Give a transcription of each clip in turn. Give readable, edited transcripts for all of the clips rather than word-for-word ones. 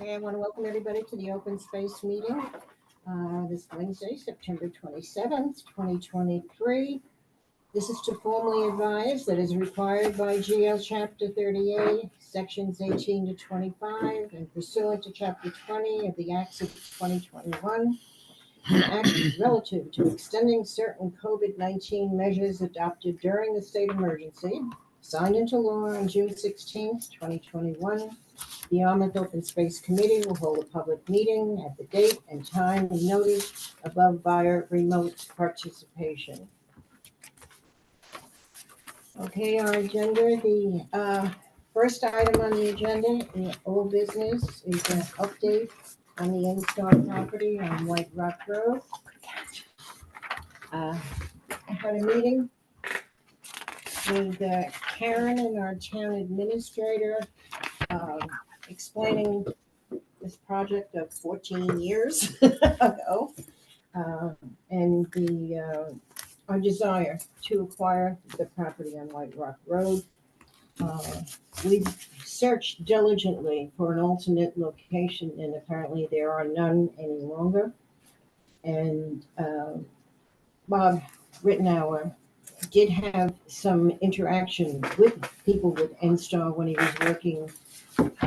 Okay, I want to welcome everybody to the open space meeting this Wednesday, September 27th, 2023. This is to formally advise that is required by GL Chapter 38, Sections 18 to 25, and pursuant to Chapter 20 of the Acts of 2021, an act relative to extending certain COVID-19 measures adopted during the state emergency, signed into law on June 16th, 2021. The Yarmouth Open Space Committee will hold a public meeting at the date and time noted above via remote participation. Okay, our agenda, the first item on the agenda, the old business, is an update on the Instar property on White Rock Road. I had a meeting with Karen and our town administrator, explaining this project of 14 years ago, and our desire to acquire the property on White Rock Road. We've searched diligently for an alternate location, and apparently there are none any longer. And Bob Rittenauer did have some interaction with people with Instar when he was working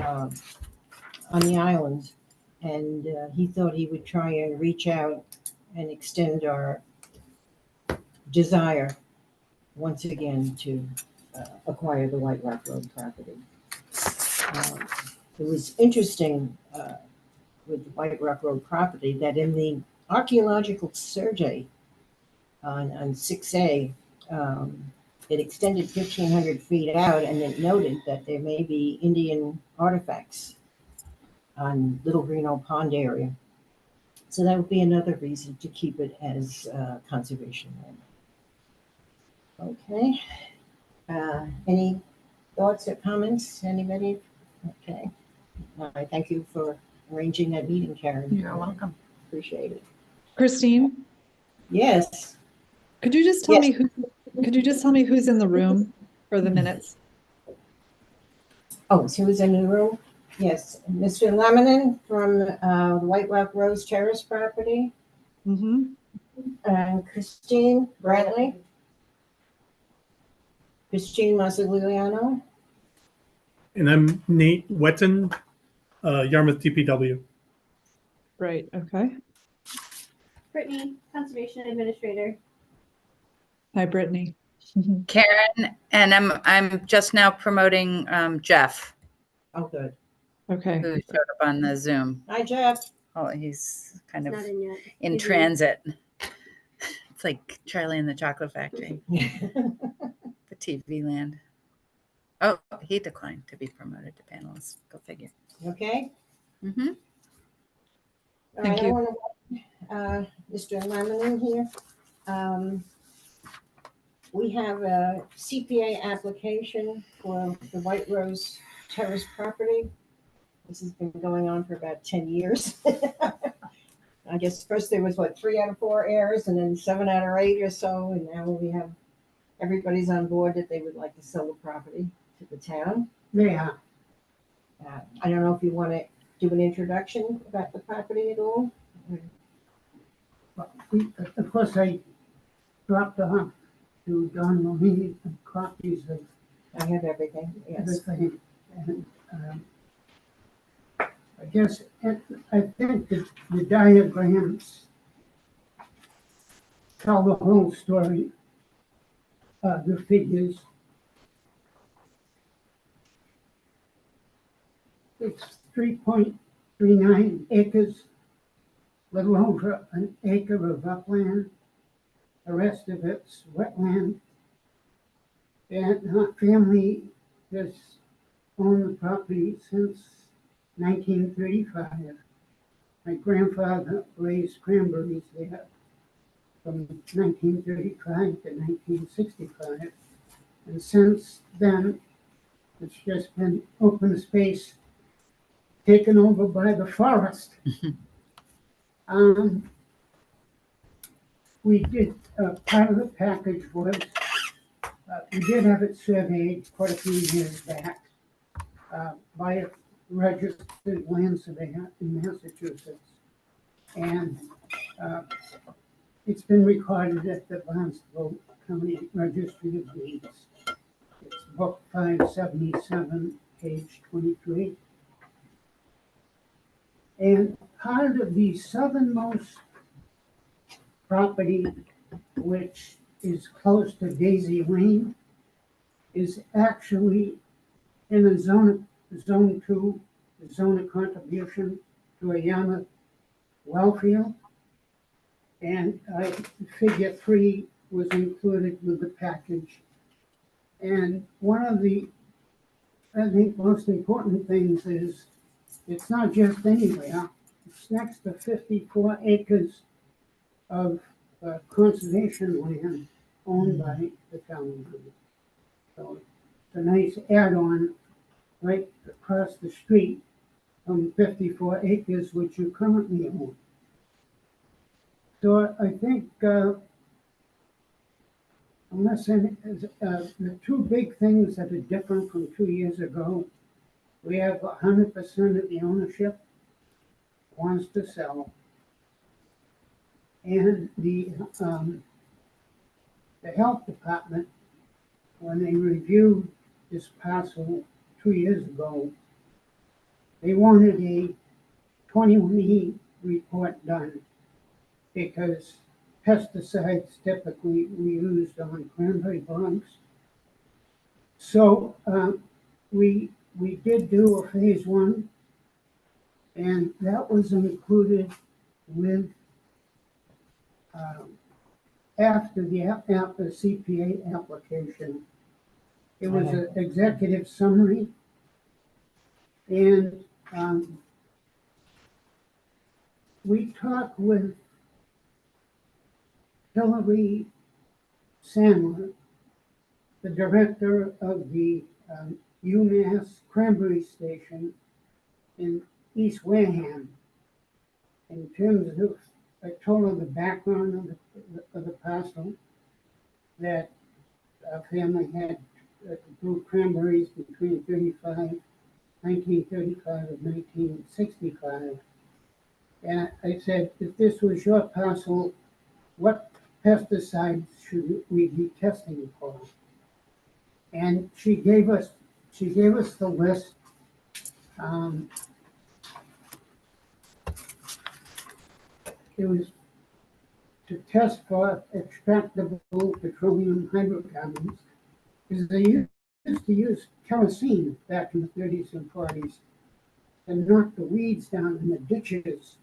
on the islands, and he thought he would try and reach out and extend our desire once again to acquire the White Rock Road property. It was interesting with the White Rock Road property that in the archaeological survey on 6A, it extended 1,500 feet out, and it noted that there may be Indian artifacts on Little Reno Pond area. So that would be another reason to keep it as conservation land. Okay. Any thoughts or comments? Anybody? Okay. All right. Thank you for arranging that meeting, Karen. You're welcome. Appreciate it. Christine, Yes. could you just tell me who's in the room for the minutes? Oh, so who's in the room? Yes, Mr. Lemon from the White Rock Rose Terrace property, Mm-hmm. and Christine Brantley, Christine Masigliano, And I'm Nate Wetton, Yarmouth DPW. Right. Okay. Brittany, Conservation Administrator. Hi, Brittany. Karen, and I'm just now promoting Jeff, Oh, good. Okay. who showed up on the Zoom. Hi, Jeff. Oh, he's kind of Not in yet. in He's transit. It's like Charlie and the Chocolate Factory, the TV land. Oh, he declined to be promoted to panelist. Go figure. Okay. Mm-hmm. All Thank right, you. I want to Mr. Lemon here. We have a CPA application for the White Rose Terrace property. This has been going on for about 10 years. I guess first there was 3 out of 4 heirs, and then 7 out of 8 or so, and now we have everybody's on board that they would like to sell the property to the town. Yeah, I don't know if you want to do an introduction about the property at all. of course, I dropped off to Don Mahoney some copies of I have everything. Yes. everything. And I guess, I think that the diagrams tell the whole story, the figures. It's 3.39 acres, little over an acre of upland. The rest of it's wetland. And our family has owned the property since 1935. My grandfather raised cranberries there from 1935 to 1965. And since then, it's just been open space taken over by the forest. We did, part of the package was, we did have it surveyed quite a few years back by a registered land surveyor in Massachusetts. And it's been recorded at the Barnstable County Registry of Deeds. It's book 577, page 23. And part of the southernmost property, which is close to Daisy Lane, is actually in a zone 2, zone of contribution to a Yarmouth well field. And figure 3 was included with the package. And one of the, I think, most important things is it's not just anywhere. It's next to 54 acres of conservation land owned by the town. So it's a nice add-on right across the street from 54 acres, which you currently own. So I think unless the two big things that are different from 2 years ago, we have 100% of the ownership wants to sell. And the health department, when they reviewed this parcel 2 years ago, they wanted a 21E report done because pesticides typically we used on cranberry bogs. So we did do a phase 1, and that was included with after the CPA application. It was an executive summary, and we talked with Hillary Sandler, the director of the UMass Cranberry Station in East Wareham. In terms of, I told her the background of the parcel, that our family had grew cranberries between 1935 and 1965. And I said, if this was your parcel, what pesticides should we be testing for? And she gave us the list. It was to test for extractable petroleum hydrocarbons, because they used to use kerosene back in the 30s and 40s and knock the weeds down in the ditches.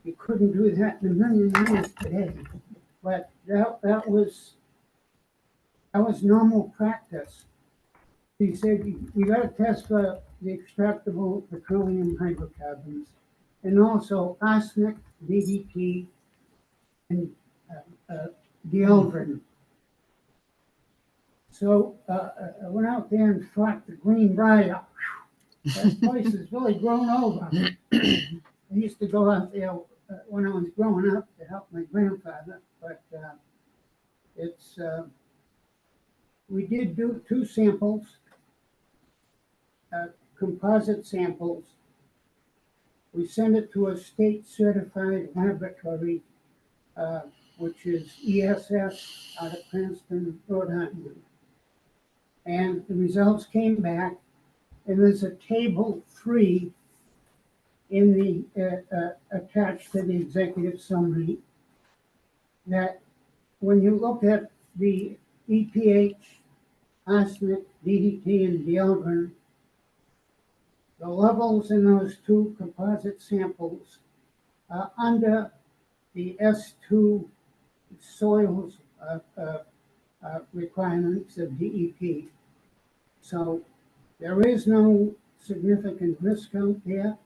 You couldn't do that in a million years today, but that was normal practice. He said you got to test for the extractable petroleum hydrocarbons, and also arsenic, DDT, and dieldrin. So I went out there and fought the Greenbrier. That place has really grown over. I used to go out there when I was growing up to help my grandfather, but it's we did do 2 samples, composite samples. We sent it to a state certified laboratory, which is ESS out of Cranston, Rhode Island. And the results came back, and there's a table 3 in the attached to the executive summary that when you look at the EPH, arsenic, DDT, and dieldrin, the levels in those 2 composite samples are under the S2 soils requirements of DEP. So there is no significant risk out there.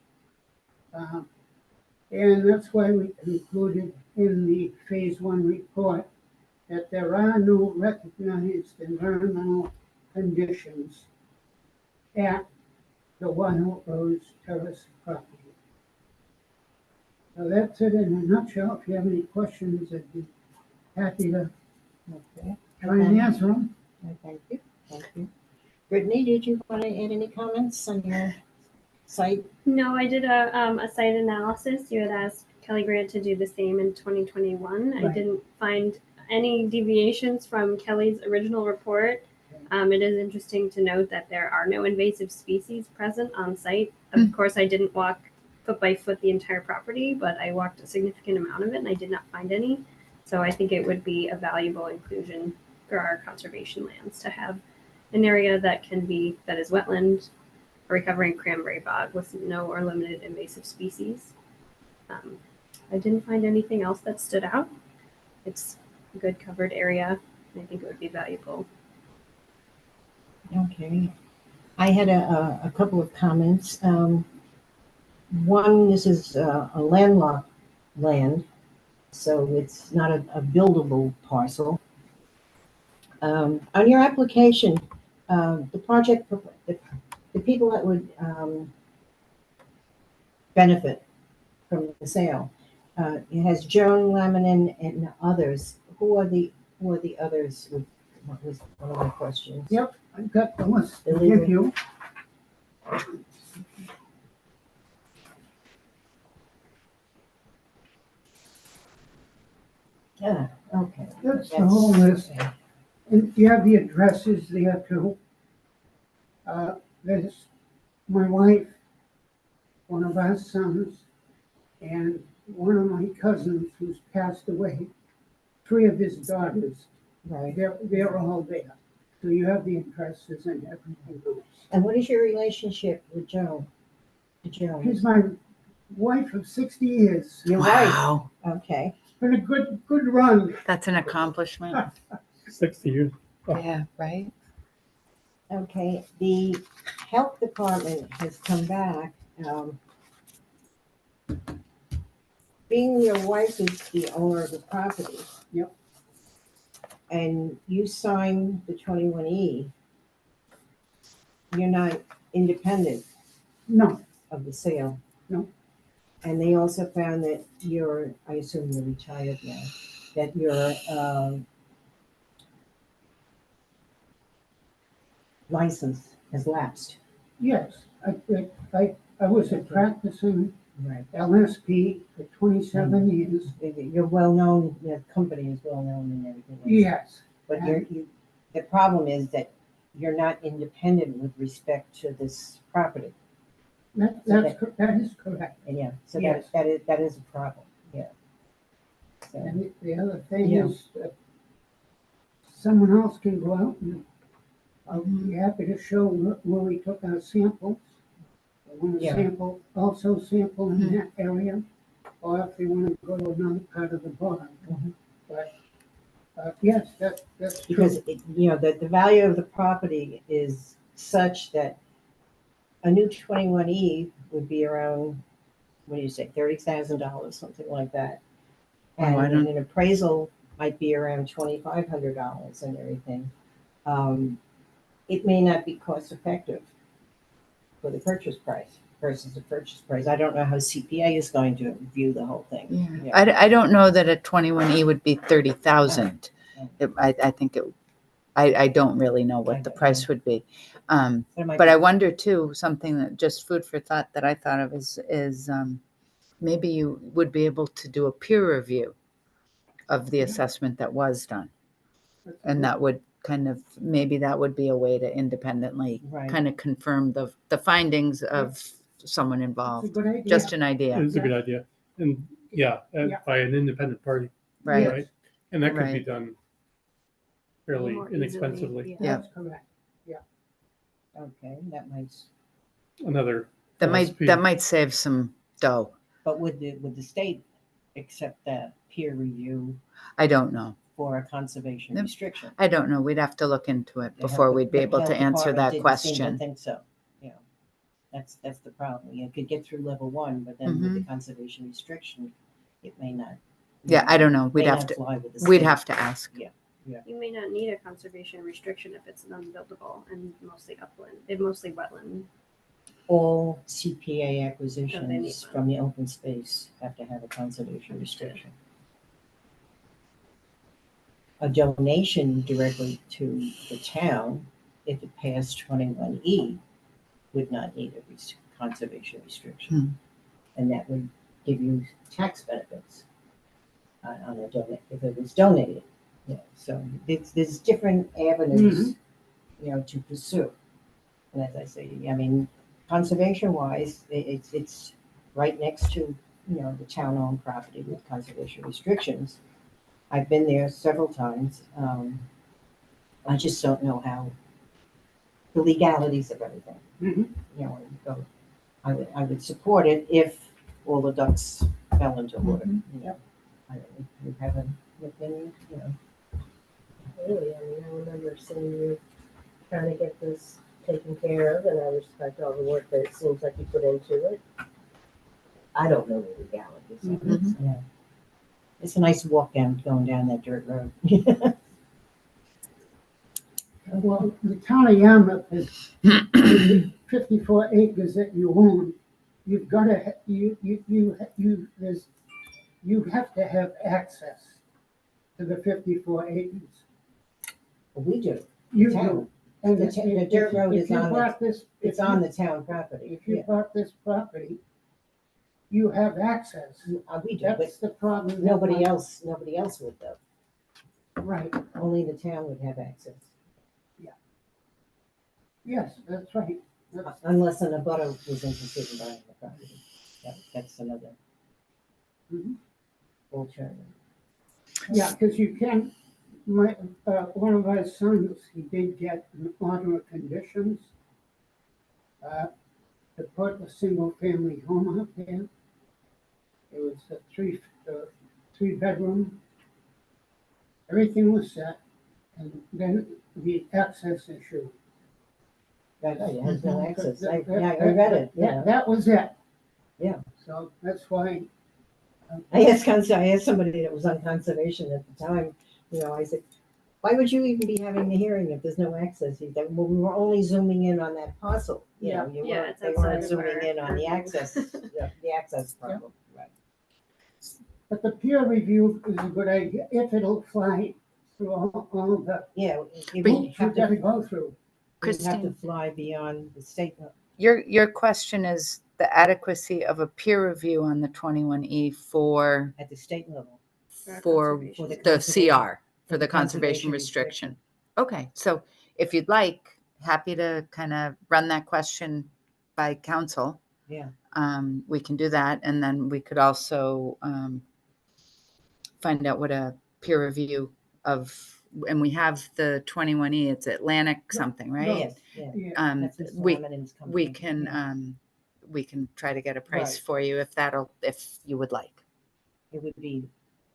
And that's why we concluded in the phase 1 report that there are no recognized environmental conditions at the One Oak Rose Terrace property. So that's it in a nutshell. If you have any questions, I'd be happy to try and answer them. Thank you. Thank you. Brittany, did you want to add any comments on your site? No, I did a site analysis. You had asked Kelly Grant to do the same in 2021. I Right. didn't find any deviations from Kelly's original report. It is interesting to note that there are no invasive species present on site. Of course, I didn't walk foot by foot the entire property, but I walked a significant amount of it and I did not find any. So I think it would be a valuable inclusion for our conservation lands to have an area that is wetland, a recovering cranberry bog with no or limited invasive species. I didn't find anything else that stood out. It's a good covered area. And I think it would be valuable. Okay. I had a couple of comments. One, this is a landlocked land, so it's not a buildable parcel. On your application, the project, the people that would benefit from the sale, it has Joan Laminin and others. Who are the others? What was one of my questions? Yep, I've got the list to Illegal. give you. Yeah, okay. That's the whole list. Okay. And you have the addresses there too. There's my wife, one of our sons, and one of my cousins who's passed away. 3 of his daughters, Right. they're all there. So you have the addresses and everything else. And what is your relationship with Joan? To Joan? She's my wife of 60 years. Your wife? Wow, Okay. It's been a good run. that's an accomplishment. 60 years. Yeah, right? Okay, the health department has come back. Being your wife is the owner of the property. Yep. And you signed the 21E, you're not independent No, of the sale. No. And they also found that I assume you're retired now, that your license has lapsed. yes, I was a practicing Right. LSP for 27 years. You're well-known, the company is well-known and everything. Yes, But the problem is that you're not independent with respect to this property. that is correct. And yeah, so Yes. that is a problem, yeah. So, And the other thing Yeah. is that someone else can go out and I'll be happy to show where we took our samples. I want to Yeah. sample in that area, or if they want to go to another part of the bog. Mhm. But, yes, that's true. because, the value of the property is such that a new 21E would be around, what do you say, $30,000, something like that. Oh, I And don't- an appraisal might be around $2,500 and everything. It may not be cost effective for the purchase price versus the purchase price. I don't know how CPA is going to view the whole thing. Yeah. I don't know that a 21E would be 30,000. I think I don't really know what the price would be. But I wonder too, something that just food for thought that I thought of is maybe you would be able to do a peer review of the assessment that was done. And that would maybe that would be a way to independently Right. kind of confirm the findings of someone It's a involved. good idea. Just an idea, It's a good idea. And yeah, Yeah. by an independent party, right? right? And that could be Right. done fairly More inexpensively. easily, Yeah. That's correct. Okay, that might, Another That LSP. might save some dough. but would the state accept that peer review I don't know. for a conservation Yep. restriction? I don't know. We'd have to look into it The before health- we'd be the able to health answer department that didn't seem to question. think so, that's the problem. You could get through level 1, but then with the conservation restriction, it may not. Yeah, I don't know. may We'd have not to fly with the we'd state. have to ask. You may not need a conservation restriction if it's unbuildable and mostly upland, mostly wetland. All CPA Oh, they need acquisitions one. from the open space have to have a conservation restriction. A donation directly to the town, if it passed 21E, would not need a conservation restriction. And that would give you tax benefits on a donate, if it was donated. Yeah, so there's different avenues, to pursue. And as I say, I mean, conservation wise, it's right next to, the town-owned property with conservation restrictions. I've been there several times. I just don't know how the legalities of everything. Mhm. So I would support it if all the ducks fell into order. Yep. I don't, you have an opinion, Really, I mean, I remember seeing you trying to get this taken care of, and I respect all the work that it seems like you put into it. I don't know the legalities of it. Yeah. It's a nice walk going down that dirt road. Well, the town of Yarmouth is 54 acres that you own. You've got to, you have to have access to the 54 acres. We do. You Town. do. And The dirt road is on it's on the town property. If you bought this property, you have access. We do, but That's the problem. nobody else would though. Right, Only the town would have access. yes, that's right. That's- Unless an abutter was interested in buying the property. That's another Mhm. alternative. Yeah, because you can, one of our sons, he did get an order of conditions to put a single-family home out there. It was a three-bedroom. Everything was set, and then the access issue. Right, it has no access. I That- read it, yeah. That was it. Yeah. So that's why. I asked somebody that was on conservation at the time, I said, why would you even be having the hearing if there's no access? He said, well, we were only zooming in on that parcel. Yeah. It's They outside weren't of zooming our in on the purview. access, the access problem. Right. But the peer review is a good idea, if it'll fly through all the Yeah, you But would have gotta to, go through. Christine, fly beyond the state. your question is the adequacy of a peer review on the 21E for At the state level. for conservation. the conservation- CR, for the the conservation conservation restriction. Okay, so if you'd like, happy to kind of run that question by council. Yeah. We can do that, and then we could also find out what a peer review of, and we have the 21E, it's Atlantic something, right? No. Yes, yeah. Yeah, That's Mr. we Laminen's company. we can try to get a price Right. for you if you would like. It would be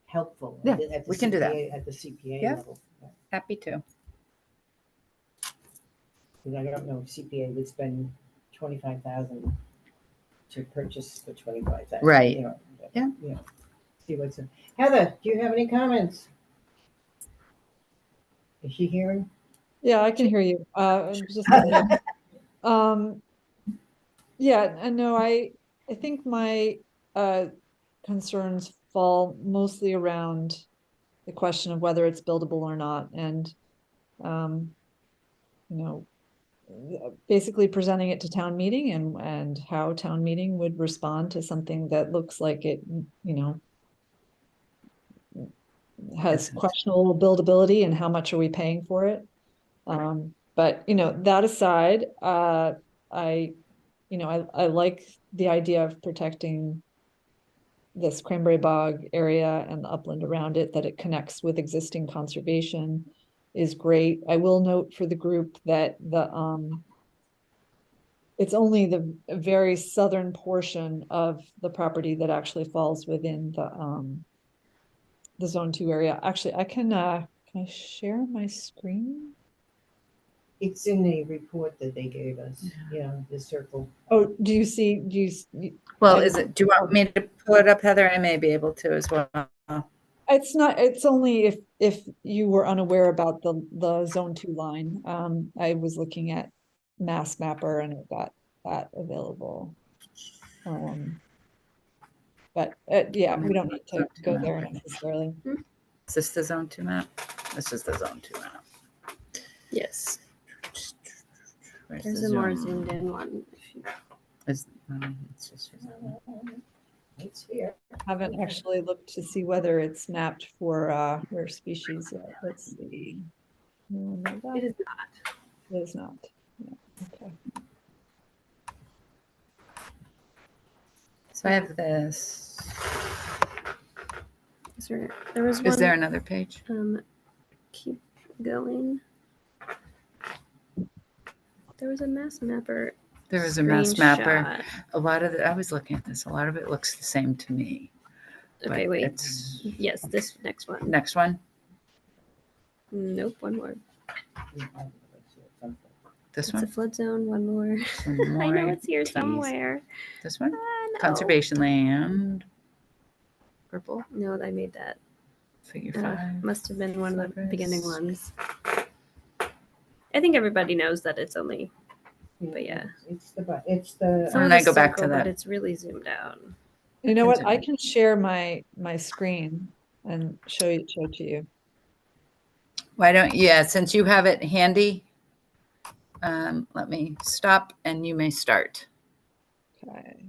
helpful. Yeah, at the we can do that. CPA At the CPA Yeah. level. Happy to. Because I don't know if CPA would spend 25,000 to purchase for 25,000. Right. Yeah. See what's in. Heather, do you have any comments? Is she hearing? Yeah, I can hear you. I'm just yeah, and no, I think my concerns fall mostly around the question of whether it's buildable or not, and basically presenting it to town meeting and how town meeting would respond to something that looks like it, has questionable buildability and how much are we paying for it. But that aside, I like the idea of protecting this Cranberry Bog area and the upland around it, that it connects with existing conservation is great. I will note for the group that it's only the very southern portion of the property that actually falls within the zone 2 area. Actually, can I share my screen? It's in the report that they gave us, the circle. Oh, do you see, Well, do you want me to pull it up, Heather? I may be able to as well. it's only if you were unaware about the zone 2 line. I was looking at Mass Mapper and it got that available. But yeah, we don't need to go there necessarily. Is this the zone 2 map? This is the zone 2 map. Yes. Where's There's the a more zone? zoomed in one. It's just- It's here. Haven't actually looked to see whether it's mapped for rare species yet. Let's see. No, no, that It is not. is not. Yeah, okay. So I have this. There was one. Is there another page? Keep going. There was a mass mapper. There is a mass mapper. screenshot. A lot of it, I was looking at this, a lot of it looks the same to me. Okay, but wait. It's Yes, this next one. next one, Nope, one more. this It's a one. flood zone. One more. One I know more, it's here tease. somewhere. This one, No. conservation land. Purple, No, I made that. figure 5. Must have been one of the beginning Focus. ones. I think everybody knows that it's only. But yeah. It's the, some And of I the go back to circle, that. But it's really zoomed out. You know what? I Continue. can share my screen and show to you. Why don't, yeah, since you have it handy, let me stop and you may start. Okay.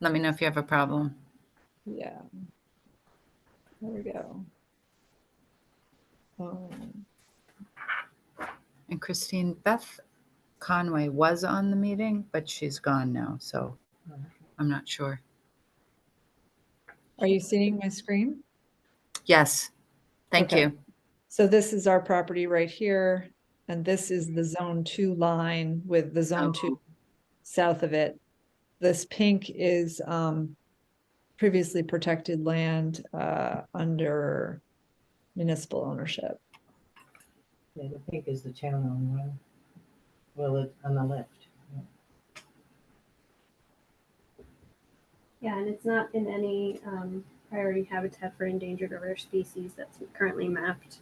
Let me know if you have a problem. Yeah. There we go. And Christine, Beth Conway was on the meeting, but she's gone now, so I'm not sure. Are you seeing my screen? Yes, thank Okay. you. So this is our property right here, and this is the Zone 2 line with the Zone 2 south of it. This pink is previously protected land under municipal ownership. yeah, the pink is the town-owned one. Well, it's on the left. Yeah, and it's not in any priority habitat for endangered or rare species that's currently mapped.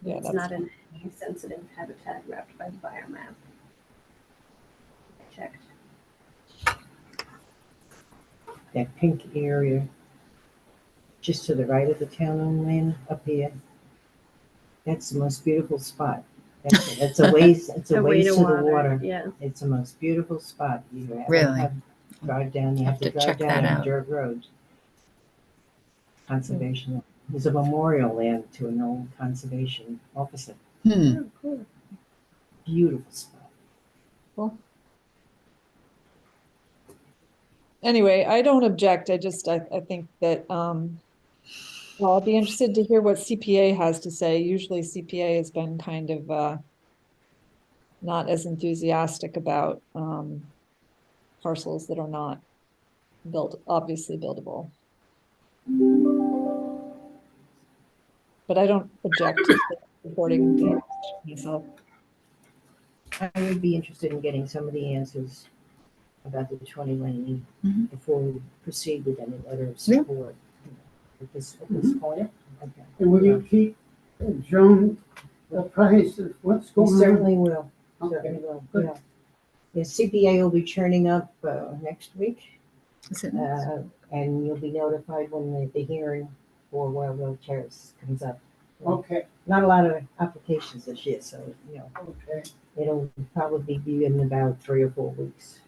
Yeah, It's that's not in any sensitive habitat mapped by the biomap. Checked. That pink area, just to the right of the town-owned land up here. That's the most beautiful spot. That's a ways, it's a ways to the water. Yeah. It's the most beautiful spot. You have to Really? drive down, you have to drive check down that a out. dirt road. Conservation, there's a memorial land to an old conservation officer. Hmm. Oh, cool. Beautiful spot. Anyway, I don't object. I think that well, I'll be interested to hear what CPA has to say. Usually CPA has been kind of not as enthusiastic about parcels that are not obviously buildable. But I don't object to supporting the myself. I would be interested in getting some of the answers about the 21E Mhm. before we proceed with any letter of Yeah. support. At this point, okay. And will you keep Joan apprised of what's We going on? certainly will, Okay. certainly will, Good. yeah. The CPA will be turning up next week, Is it? and you'll be notified when the hearing for Wild Road Terrace comes up. Okay, Not a lot of applications this year, so, okay. it'll probably be in about 3 or 4 weeks,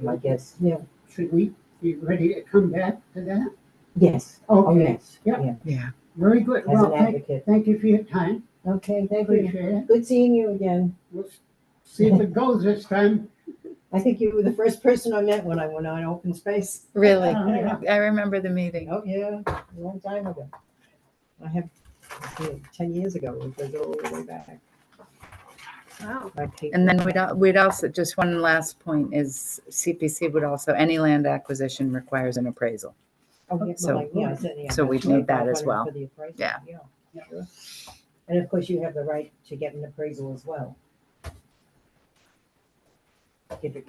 I guess, yeah. Should we be ready to come back to that? Yes, oh, Okay, yes, Yeah. yeah, Yeah. very good. as Well, an advocate. thank you for your time. Okay, thank you. Appreciate it. Good seeing you again. We'll see if it goes this time. I think you were the first person I met when I went on open space. Really? Yeah. I remember the meeting. Oh, yeah, a long time ago. I have, 10 years ago, it goes all the way back. Wow. And then we'd also, just one last point is CPC would also, any land acquisition requires an appraisal. Oh, yeah, So- well, yeah, I said, yeah, so we'd that's need that as 2500 well. for the appraisal, Yeah. Yeah, sure. And of course, you have the right to get an appraisal as well. If it,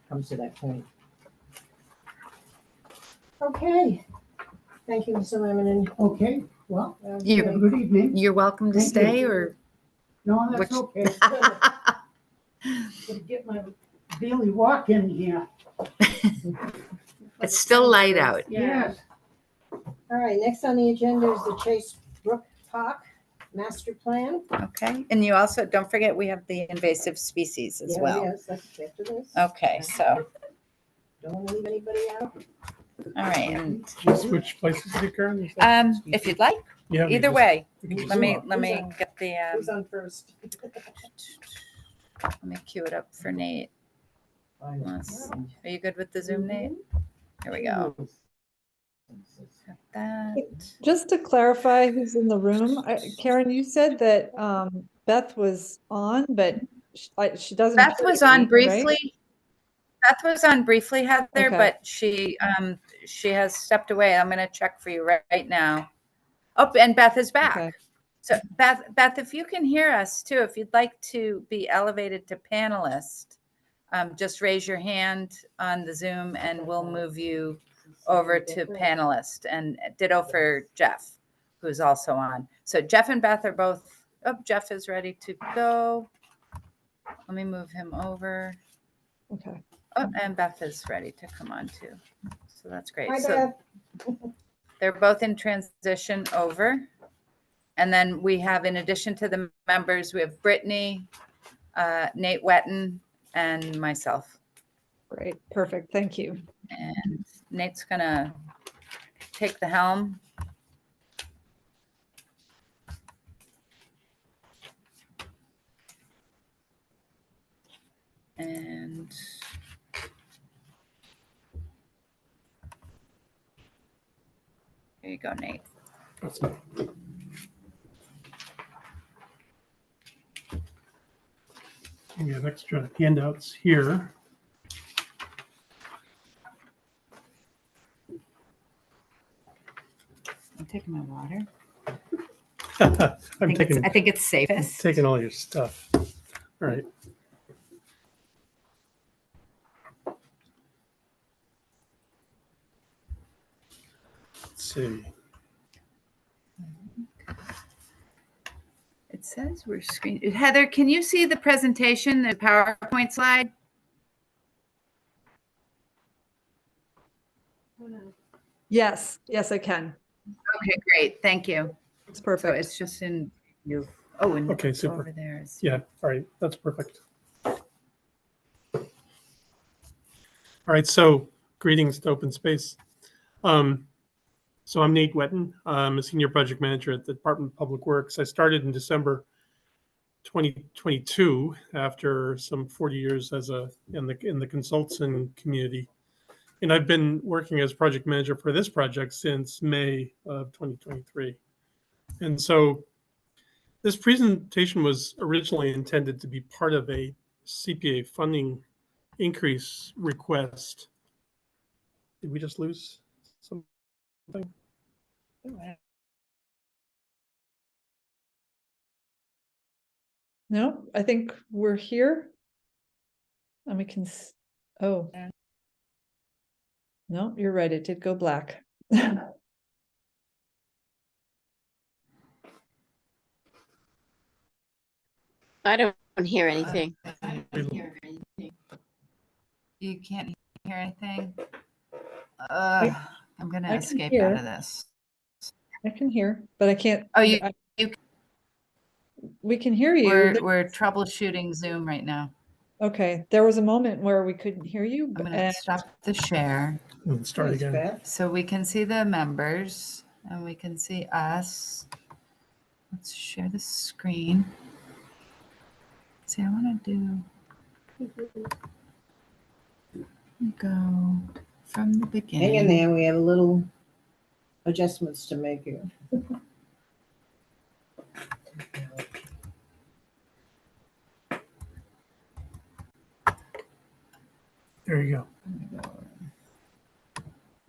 comes to that point. Okay. Thank you, Mr. Lemon. Okay, well, You- have a good evening. You're welcome to Thank you. stay or? No, that's which- okay. Gonna get my daily walk in here. It's still light out. Yeah. Yes. All right, next on the agenda is the Chase Brook Park master plan. Okay, and you also, don't forget, we have the invasive species as Yeah, well. Yes, that's after this. Okay, so, Don't want to leave anybody out. all right, and, Switch places here, Karen? you said? if you'd like, Yeah, we either just- way, we can just let me, swap. let me Who's on- get the, Who's on first? let me cue it up for Nate. Let's- Are you good with the Zoom, Nate? Here we go. Got that. Just to clarify who's in the room, Karen, you said that Beth was on, but she doesn't. Beth appear was to be, on right? briefly. Beth was on briefly, Heather, Okay. but she has stepped away. I'm gonna check for you right now. Oh, and Beth is back. Okay. So Beth, if you can hear us too, if you'd like to be elevated to panelist, just raise your hand on the Zoom and we'll move you over to panelist, and ditto for Jeff, who's also on. So Jeff and Beth are both, oh, Jeff is ready to go. Let me move him over. Okay. Oh, and Beth is ready to come on too. So that's great. Hi, So Beth. they're both in transition over. And then we have, in addition to the members, we have Brittany, Nate Wetton, and myself. Great. Perfect. Thank you. And Nate's gonna take the helm. And here you go, Nate. That's me. We have extra handouts here. I'm taking my water. I'm taking I think it's safest. taking all your stuff. All right. Let's see. It says we're screen. Heather, can you see the presentation, the PowerPoint slide? Yes. Yes, I can. Okay, great. Thank you. It's So perfect. it's just in you. Oh, and Okay, super. over there is. Yeah, all right, that's perfect. All right, so greetings to Open Space. So I'm Nate Wetton. I'm a senior project manager at the Department of Public Works. I started in December 2022 after some 40 years in the consulting community. And I've been working as project manager for this project since May of 2023. And so this presentation was originally intended to be part of a CPA funding increase request. Did we just lose something? No, I think we're here. And we can, oh. No, you're right. It did go black. I don't hear anything. You can't hear anything? I'm I gonna can escape hear. out of this. I can hear, but I can't. Oh, you- We can hear you. We're troubleshooting Zoom right now. Okay, there was a moment where we couldn't hear you. I'm gonna and- stop the share Let's start Thanks, again. Beth. so we can see the members and we can see us. Let's share the screen. See, I want to go from the beginning. Hang in there, we have a little adjustments to make here. There you go.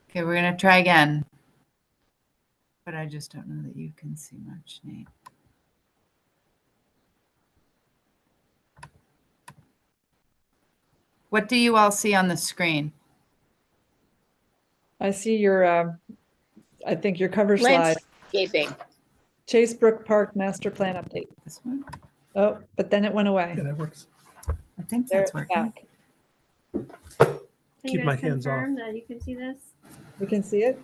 Okay, we're gonna try again. But I just don't know that you can see much, Nate. What do you all see on the screen? I see your, I think your cover slide, Landscaping. Chase Brook Park Master Plan Update. This one? Oh, but then it went away. Yeah, that works. I think There that's it's working. back. Can Keep you my guys hands off. confirm that you can see this? We can see it.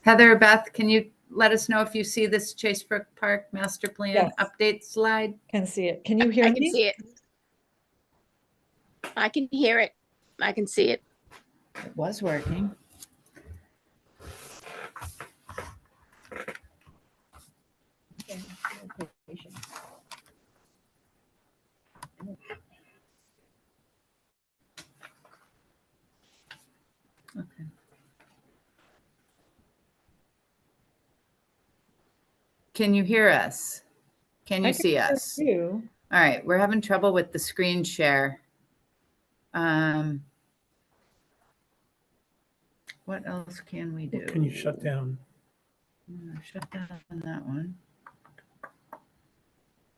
Heather, Beth, can you let us know if you see this Chasebrook Park Master Plan Yes. update slide? Can see it. Can you hear I me? can see it. I can hear it. I can see it. It was working. Okay. Can you hear us? Can I you can see hear us? you. All right, we're having trouble with the screen share. What else can we do? Can you shut down? Shut down that one.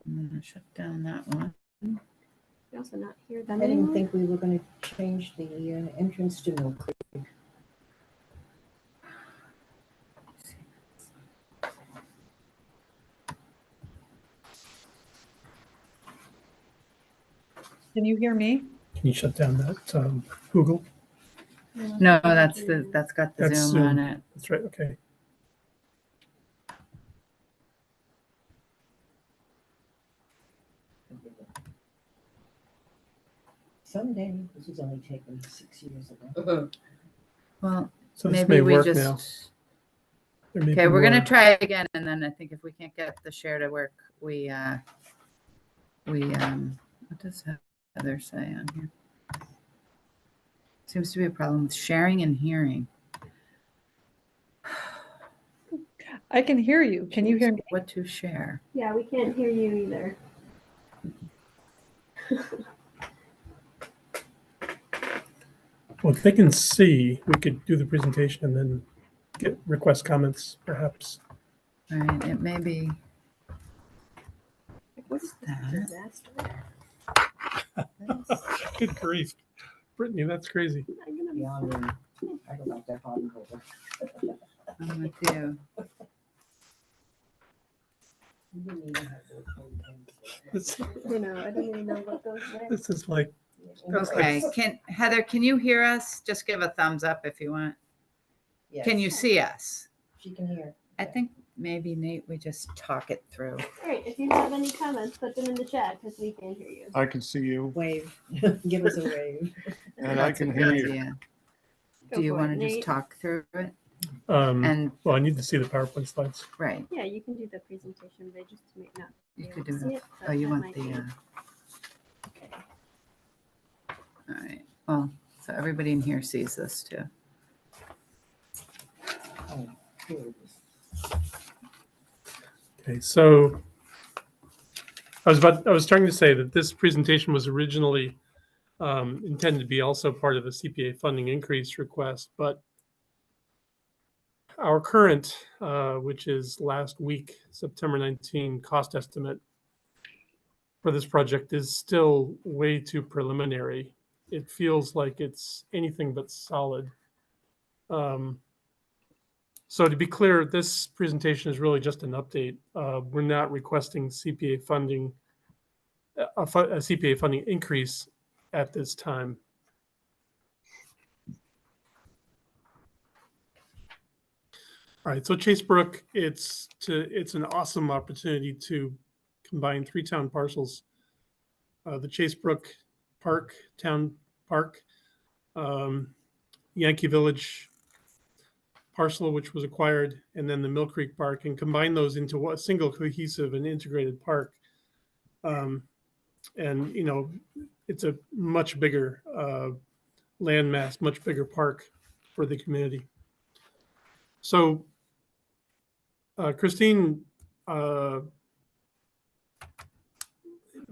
I'm gonna shut down that one. You also not hear them I didn't anymore? think we were gonna change the entrance to Mill Creek. Can you hear me? Can you shut down that Google? No, that's got the That's Zoom on Zoom. it. That's right. Okay. Someday, this was only taken 6 years ago. Well, So this maybe may we work just. now. There may Okay, be we're gonna more. try again, and then I think if we can't get the share to work, what does Heather say on here? Seems to be a problem with sharing and hearing. I can hear you. Can you hear me? What to share? Yeah, we can't hear you either. Well, if they can see, we could do the presentation and then request comments, perhaps. All right, it may be. What's a that? disaster. Good grief, Brittany, that's crazy. I'm gonna be Beyond me. I go back to Hollywood. I'm with you. You didn't even have those phone This, You know, I didn't even know what those were. this is like, things. Okay, Heather, can you hear us? Just give a thumbs up if you want. Yes, Can you see us? She can hear. I think maybe Nate, we just talk it through. All right, if you have any comments, put them in the chat because we can't hear you. I can see you Wave. Give us a wave. and I That's a can good hear you. idea. Go Do you for want it, to just Nate. talk through it? well, And, I need to see the PowerPoint slides. right, Yeah, you can do the presentation. They just might not. be you able could to do see that. it, but Oh, you that want might the, be- okay. All right, well, so everybody in here sees this too. Oh, here it is. Okay, so I was trying to say that this presentation was originally intended to be also part of the CPA funding increase request, but our current, which is last week, September 19 cost estimate for this project is still way too preliminary. It feels like it's anything but solid. So to be clear, this presentation is really just an update. We're not requesting CPA funding, a CPA funding increase at this time. All right, so Chasebrook, it's an awesome opportunity to combine 3 town parcels. The Chasebrook Park, Town Park, Yankee Village parcel, which was acquired, and then the Mill Creek Park, and combine those into a single cohesive and integrated park. And, you know, it's a much bigger landmass, much bigger park for the community. So Christine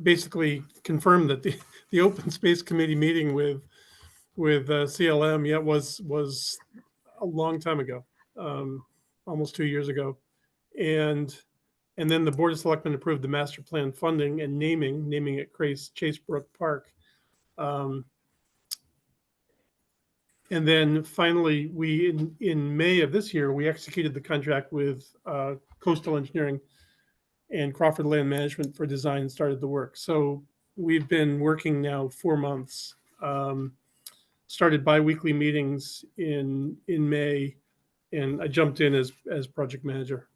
basically confirmed that the Open Space Committee meeting with CLM was a long time ago, almost 2 years ago, and then the Board of Selectmen approved the master plan funding and naming it Chasebrook Park. And then finally, we in May of this year, we executed the contract with Coastal Engineering and Crawford Land Management for design and started the work. So we've been working now 4 months. Started bi-weekly meetings in May, and I jumped in as project manager.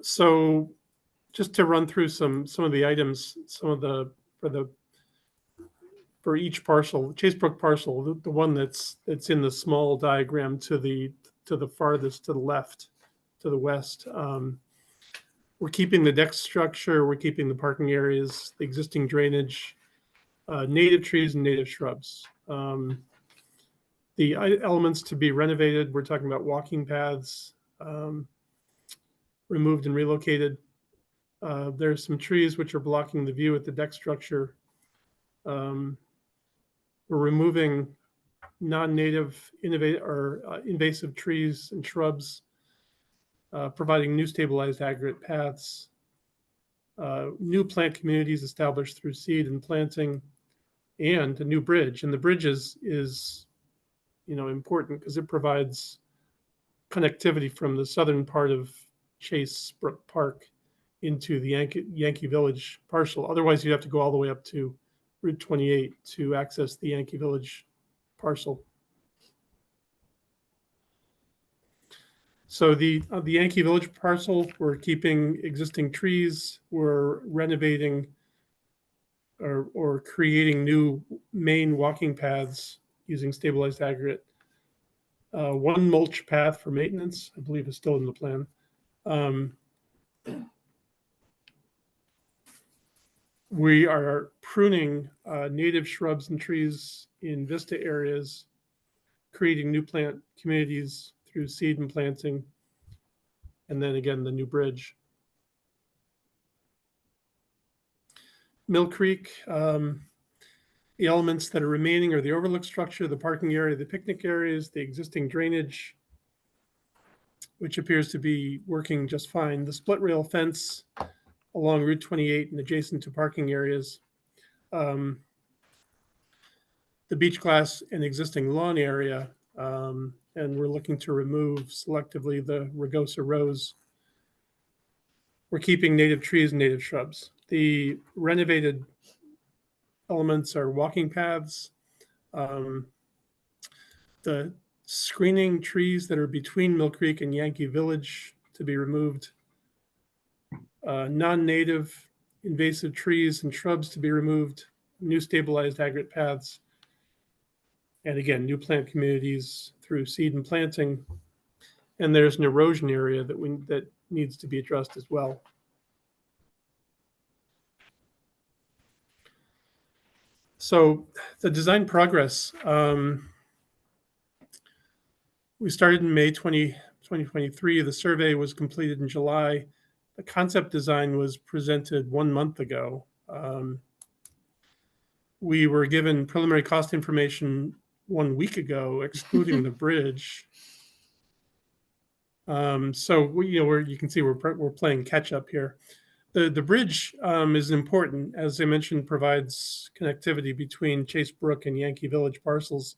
So just to run through some of the items, for each parcel, Chasebrook parcel, the one that's in the small diagram to the farthest to the left, to the west. We're keeping the deck structure, we're keeping the parking areas, the existing drainage, native trees and native shrubs. The elements to be renovated, we're talking about walking paths, removed and relocated. There's some trees which are blocking the view at the deck structure. We're removing non-native, invasive trees and shrubs, providing new stabilized aggregate paths, new plant communities established through seed and planting, and a new bridge. And the bridge is important because it provides connectivity from the southern part of Chasebrook Park into the Yankee Village parcel. Otherwise, you'd have to go all the way up to Route 28 to access the Yankee Village parcel. So the Yankee Village parcel, we're keeping existing trees, we're renovating or creating new main walking paths using stabilized aggregate. One mulch path for maintenance, I believe, is still in the plan. We are pruning native shrubs and trees in vista areas, creating new plant communities through seed and planting, and then again, the new bridge. Mill Creek, the elements that are remaining are the overlook structure, the parking area, the picnic areas, the existing drainage, which appears to be working just fine. The split rail fence along Route 28 and adjacent to parking areas. The beach glass and existing lawn area, and we're looking to remove selectively the rugosa rose. We're keeping native trees and native shrubs. The renovated elements are walking paths, the screening trees that are between Mill Creek and Yankee Village to be removed, non-native invasive trees and shrubs to be removed, new stabilized aggregate paths, and again, new plant communities through seed and planting. And there's an erosion area that needs to be addressed as well. So the design progress, we started in May 2023. The survey was completed in July. The concept design was presented 1 month ago. We were given preliminary cost information 1 week ago, excluding the bridge. So you can see we're playing catch up here. The bridge is important, as I mentioned, provides connectivity between Chasebrook and Yankee Village parcels.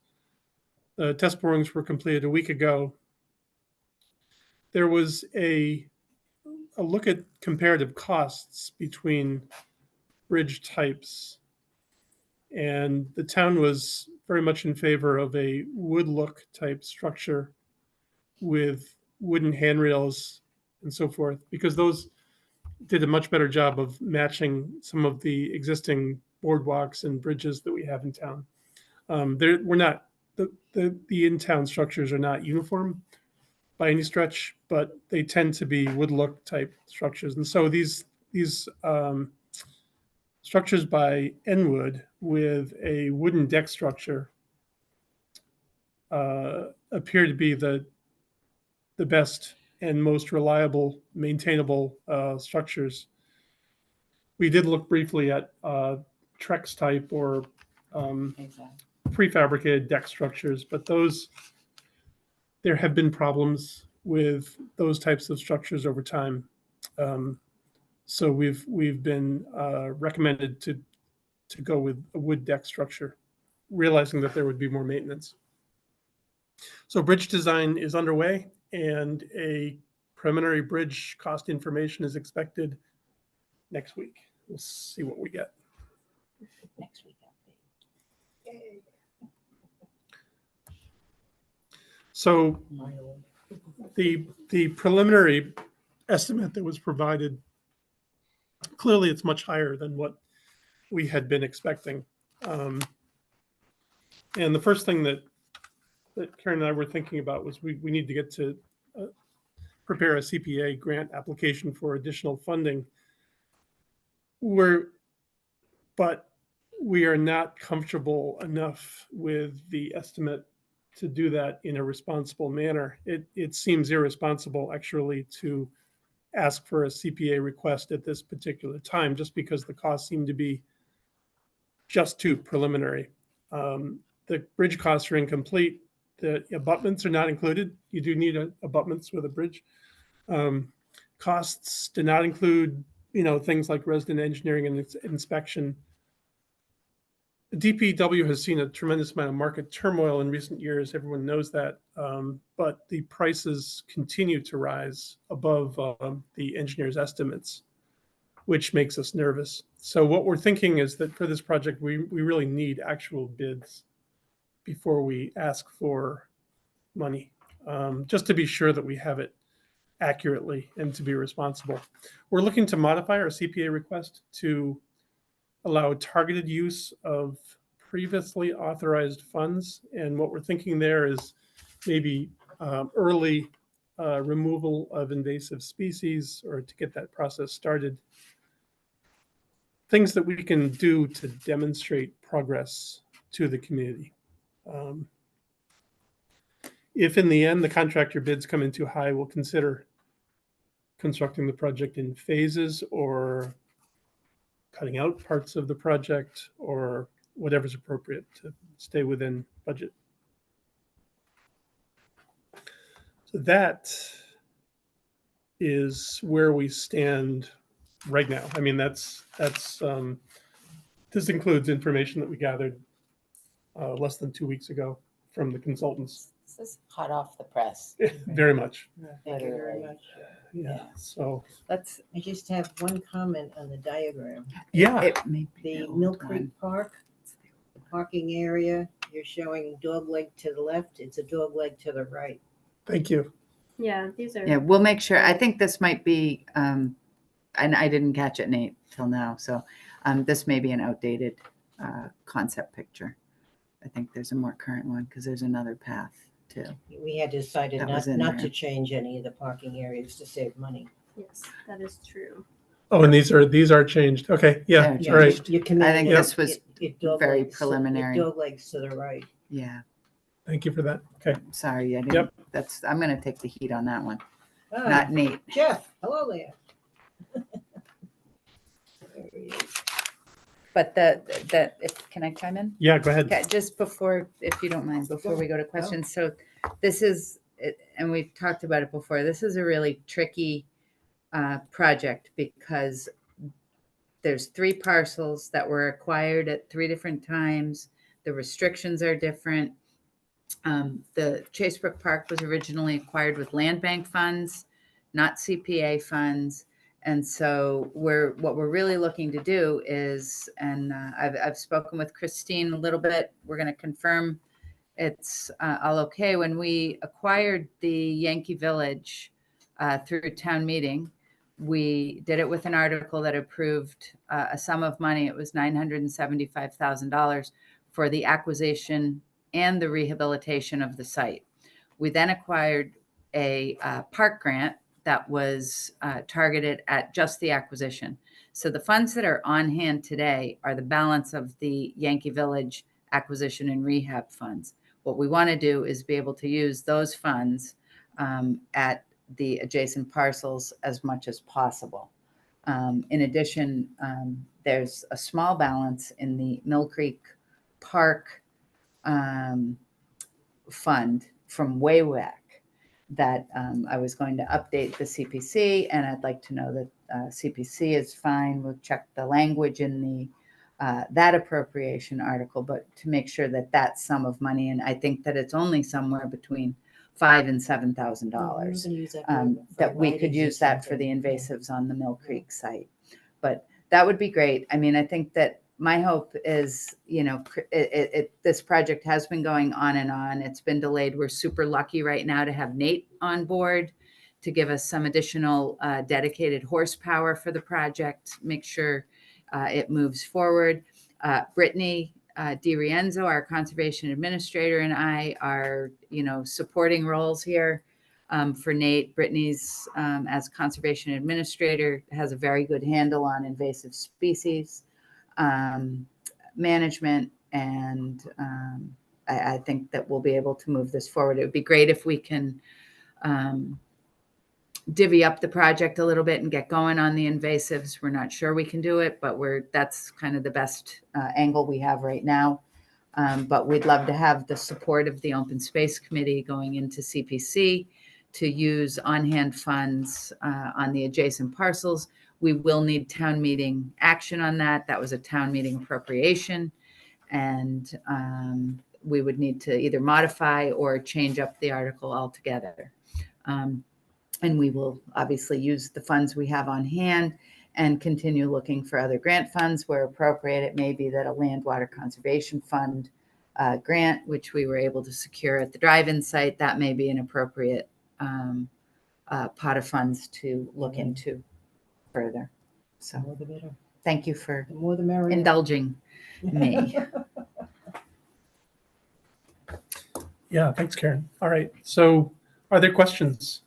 The test borings were completed a week ago. There was a look at comparative costs between bridge types, and the town was very much in favor of a wood look type structure with wooden handrails and so forth, because those did a much better job of matching some of the existing boardwalks and bridges that we have in town. The in-town structures are not uniform by any stretch, but they tend to be wood look type structures. And so these structures by Enwood with a wooden deck structure appear to be the best and most reliable, maintainable structures. We did look briefly at Trex type or prefabricated deck structures, but there have been problems with those types of structures over time. So we've been recommended to go with a wood deck structure, realizing that there would be more maintenance. So bridge design is underway, and a preliminary bridge cost information is expected next week. We'll see what we get. Next week update. So the preliminary estimate that was provided, clearly it's much higher than what we had been expecting. And the first thing that Karen and I were thinking about was we need to get to prepare a CPA grant application for additional funding. But we are not comfortable enough with the estimate to do that in a responsible manner. It seems irresponsible actually to ask for a CPA request at this particular time, just because the costs seem to be just too preliminary. The bridge costs are incomplete. The abutments are not included. You do need abutments with a bridge. Costs do not include, things like resident engineering and inspection. The DPW has seen a tremendous amount of market turmoil in recent years. Everyone knows that. But the prices continue to rise above the engineer's estimates, which makes us nervous. So what we're thinking is that for this project, we really need actual bids before we ask for money, just to be sure that we have it accurately and to be responsible. We're looking to modify our CPA request to allow targeted use of previously authorized funds. And what we're thinking there is maybe early removal of invasive species, or to get that process started. Things that we can do to demonstrate progress to the community. If in the end the contractor bids come in too high, we'll consider constructing the project in phases, or cutting out parts of the project, or whatever's appropriate to stay within budget. So that is where we stand right now. I mean, that's this includes information that we gathered less than 2 weeks ago from the consultants. This is hot off the press. Very much. Thank you very much. Yeah. So Let's, I just have one comment on the diagram. yeah, it may be The old Mill one. Creek Park, the parking area, you're showing dog leg to the left, it's a dog leg to the right. thank you. Yeah, these are. Yeah, we'll make sure. I think this might be, and I didn't catch it, Nate, till now. So this may be an outdated concept picture. I think there's a more current one because there's another path too. We had decided That not, was in not there. to change any of the parking areas to save money. Yes, that is true. Oh, and these are changed. Okay. Yeah. They're all right. changed. You come I in think and this was it dog very legs- preliminary. It dog legs to the right. Yeah, Thank you for that. Okay. sorry. I didn't, Yep. I'm going to take the heat on that one. Ah, Not Nate. Jeff, hello there. There he is. But can I chime in? Yeah. Go ahead. Okay, just before, if you don't mind, before we go to questions. So this is, and we've talked about it before, this is a really tricky project because there's 3 parcels that were acquired at 3 different times. The restrictions are different. The Chasebrook Park was originally acquired with land bank funds, not CPA funds. And so what we're really looking to do is, and I've spoken with Christine a little bit. We're going to confirm it's all okay. When we acquired the Yankee Village through town meeting, we did it with an article that approved a sum of money. It was $975,000 for the acquisition and the rehabilitation of the site. We then acquired a park grant that was targeted at just the acquisition. So the funds that are on hand today are the balance of the Yankee Village acquisition and rehab funds. What we want to do is be able to use those funds at the adjacent parcels as much as possible. In addition, there's a small balance in the Mill Creek Park fund from way back that I was going to update the CPC, and I'd like to know that CPC is fine. We'll check the language in the that appropriation article, but to make sure that that sum of money, and I think that it's only somewhere between $5,000 and $7,000, that we could use that for the invasives on the Mill Creek site. But that would be great. I mean, I think that my hope is, this project has been going on and on. It's been delayed. We're super lucky right now to have Nate on board to give us some additional dedicated horsepower for the project, make sure it moves forward. Brittany DiRienzo, our conservation administrator, and I are, supporting roles here for Nate. Brittany's, as conservation administrator, has a very good handle on invasive species management, and I think that we'll be able to move this forward. It would be great if we can divvy up the project a little bit and get going on the invasives. We're not sure we can do it, but that's kind of the best angle we have right now. But we'd love to have the support of the Open Space Committee going into CPC to use on-hand funds on the adjacent parcels. We will need town meeting action on that. That was a town meeting appropriation. And we would need to either modify or change up the article altogether. And we will obviously use the funds we have on hand and continue looking for other grant funds where appropriate. It may be that a land water conservation fund grant, which we were able to secure at the drive-in site, that may be an appropriate pot of funds to look into further. So More the better. thank you for The more the merrier. indulging me. Yeah, thanks, Karen. All right. So are there questions?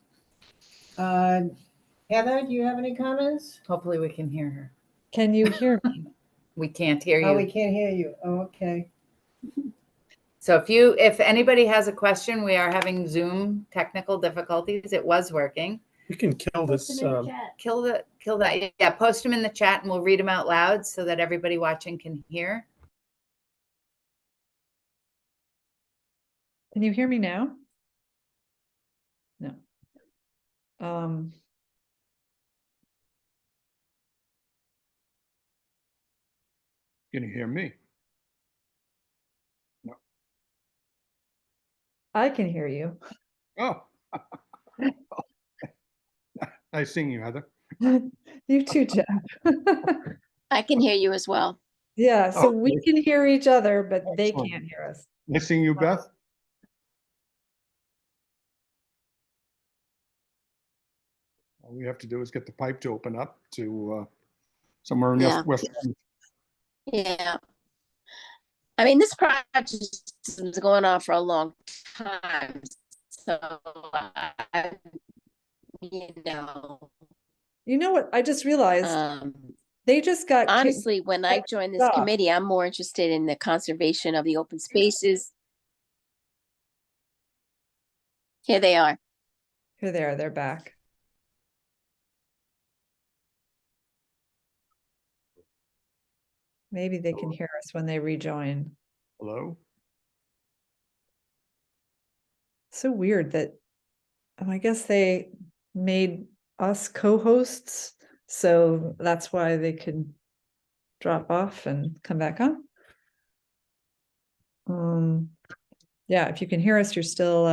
Heather, do you have any comments? Hopefully we can hear her. Can you hear me? We can't hear Oh, we you. can't hear you. Oh, okay. So if anybody has a question, we are having Zoom technical difficulties. It was working. We can kill this. Kill that. Yeah, post them in the chat and we'll read them out loud so that everybody watching can hear. Can you hear me now? No. Can you hear me? I can hear you. Oh. Nice seeing you, Heather. You too, Jeff. I can hear you as well. Yeah, so Oh, we great. can hear each other, but they Excellent. can't hear us. Nice seeing you, Beth. All we have to do is get the pipe to open up to somewhere in Yeah. West. Yeah. I mean, this project is going on for a long time. So, You know what? I just realized they just got kicked. honestly, when I joined this off. committee, I'm more interested in the conservation of the open spaces. Here they are. Here they are, they're back. Maybe they can hear us when they rejoin. Hello? So weird that, I guess they made us co-hosts, so that's why they could drop off and come back on. Yeah, if you can hear us, you're still,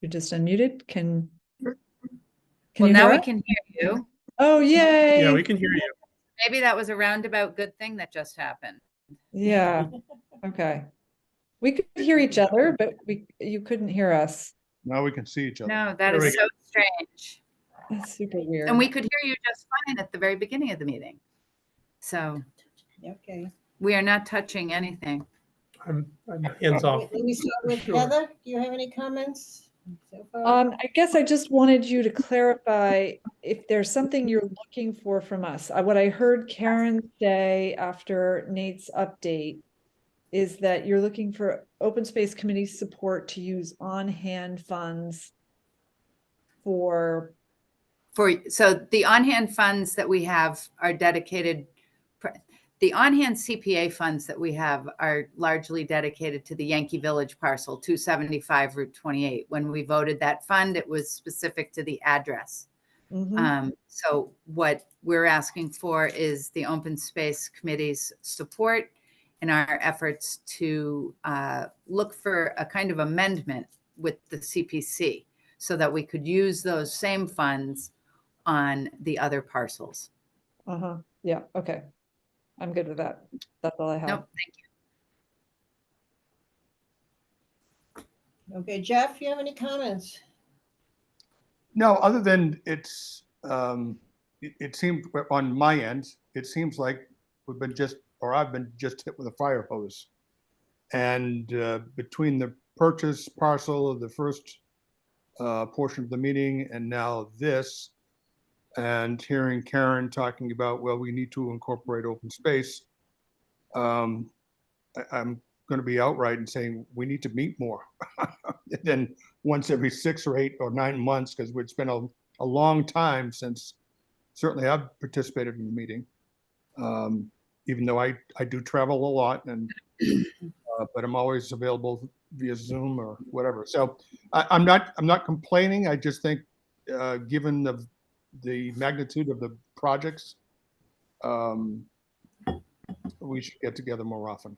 you're just unmuted. Can Well, you now hear we us? can hear you. Oh, yay! Yeah, we can hear you. Maybe that was a roundabout good thing that just happened. Yeah, okay. We could hear each other, but you couldn't hear us. Now we can see each other. No, that There we is so strange. That's super weird. And we could hear you just fine at the very beginning of the meeting. So Okay. we are not touching anything. I'm hands off. Let me start with Sure. Heather. Do you have any comments so far? I guess I just wanted you to clarify if there's something you're looking for from us. What I heard Karen say after Nate's update is that you're looking for Open Space Committee support to use on-hand funds for, So the on-hand funds that we have are dedicated, the on-hand CPA funds that we have are largely dedicated to the Yankee Village parcel, 275 Route 28. When we voted that fund, it was specific to the address. So what we're asking for is the Open Space Committee's support in our efforts to look for a kind of amendment with the CPC so that we could use those same funds on the other parcels. yeah, okay. I'm good with that. That's all I have. Nope, thank you. Okay, Jeff, you have any comments? No, other than it seemed on my end, it seems like I've been just hit with a fire hose. And between the purchase parcel of the first portion of the meeting and now this, and hearing Karen talking about, well, we need to incorporate open space, I'm going to be outright and saying we need to meet more than once every 6 or 8 or 9 months, because it's been a long time since certainly I've participated in the meeting. Even though I do travel a lot, and but I'm always available via Zoom or whatever. So I'm not complaining. I just think given the magnitude of the projects, we should get together more often.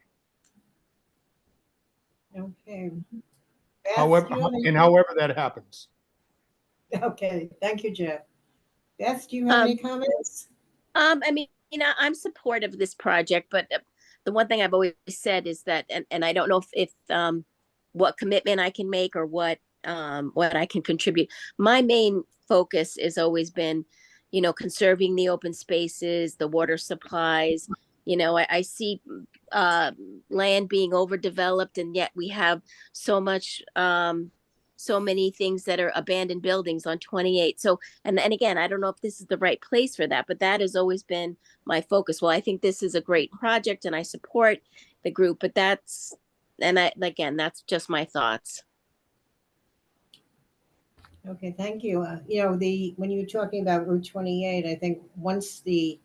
Okay. Beth, However, do you have any- and however that happens. Okay, thank you, Jeff. Beth, do you have any comments? I mean, I'm supportive of this project, but the one thing I've always said is that, and I don't know if what commitment I can make or what I can contribute. My main focus has always been, conserving the open spaces, the water supplies. I see land being overdeveloped, and yet we have so much, so many things that are abandoned buildings on 28. So, and again, I don't know if this is the right place for that, but that has always been my focus. Well, I think this is a great project and I support the group, but that's just my thoughts. Okay, thank you. When you were talking about Route 28, I think once the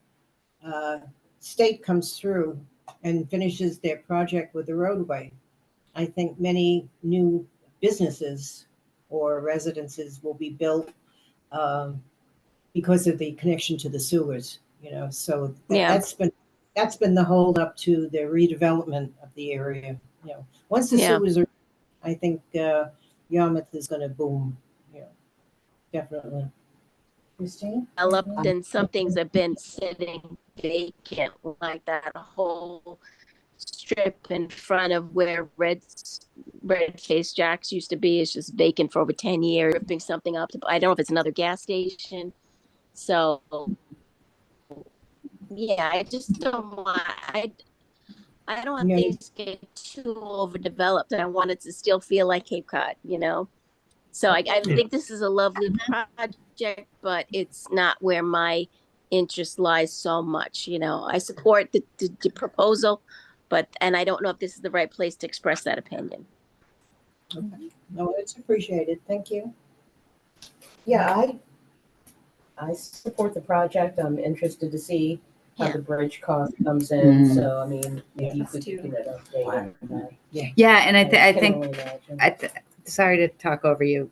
state comes through and finishes their project with the roadway, I think many new businesses or residences will be built because of the connection to the sewers. So that's been the hold up to the redevelopment of the area. Once the sewers are, I think Yarmouth is going to boom. Definitely. Christine? Developed, and some things have been sitting vacant, like that whole strip in front of where Red Face Jack's used to be is just vacant for over 10 years. Ripping something up. I don't know if it's another gas station. So yeah, I just don't want I don't want things to get too overdeveloped. I want it to still feel like Cape Cod, So I think this is a lovely project, but it's not where my interest lies so much. I support the proposal, and I don't know if this is the right place to express that opinion. Okay. No, it's appreciated. Thank you. Yeah, I support the project. I'm interested to see how the bridge cost comes in. So, I mean, if you could keep it updated. Yeah, and I can think only imagine. sorry to talk over you.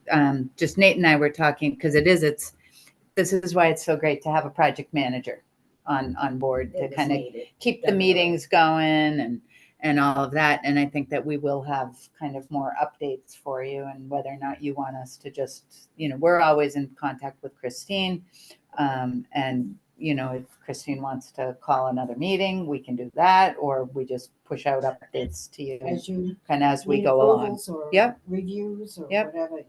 Just Nate and I were talking because this is why it's so great to have a project manager on board to kind of keep the meetings going and all of that. And I think that we will have kind of more updates for you, and whether or not you want us to just, we're always in contact with Christine. And, if Christine wants to call another meeting, we can do that, or we just push out updates to you as we go along. Or Yep. reviews or Yep. whatever,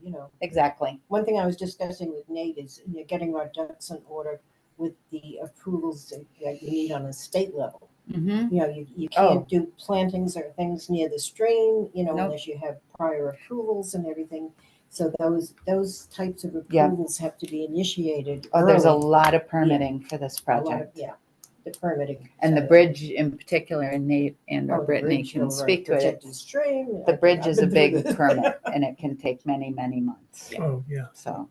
Exactly. One thing I was discussing with Nate is getting our ducks in order with the approvals that you need on a state level. Mm-hmm. You can't do plantings or things near the stream, Nope. unless you have prior approvals and everything. So those types of approvals have to be initiated. Oh, there's a early. lot of permitting for this A lot of- project. the permitting. And the So- bridge in particular, and Nate and or the Brittany bridge, can speak to it. protected stream. The bridge I've is a been through big this. permit, and it can take many, many months. Oh, yeah. So,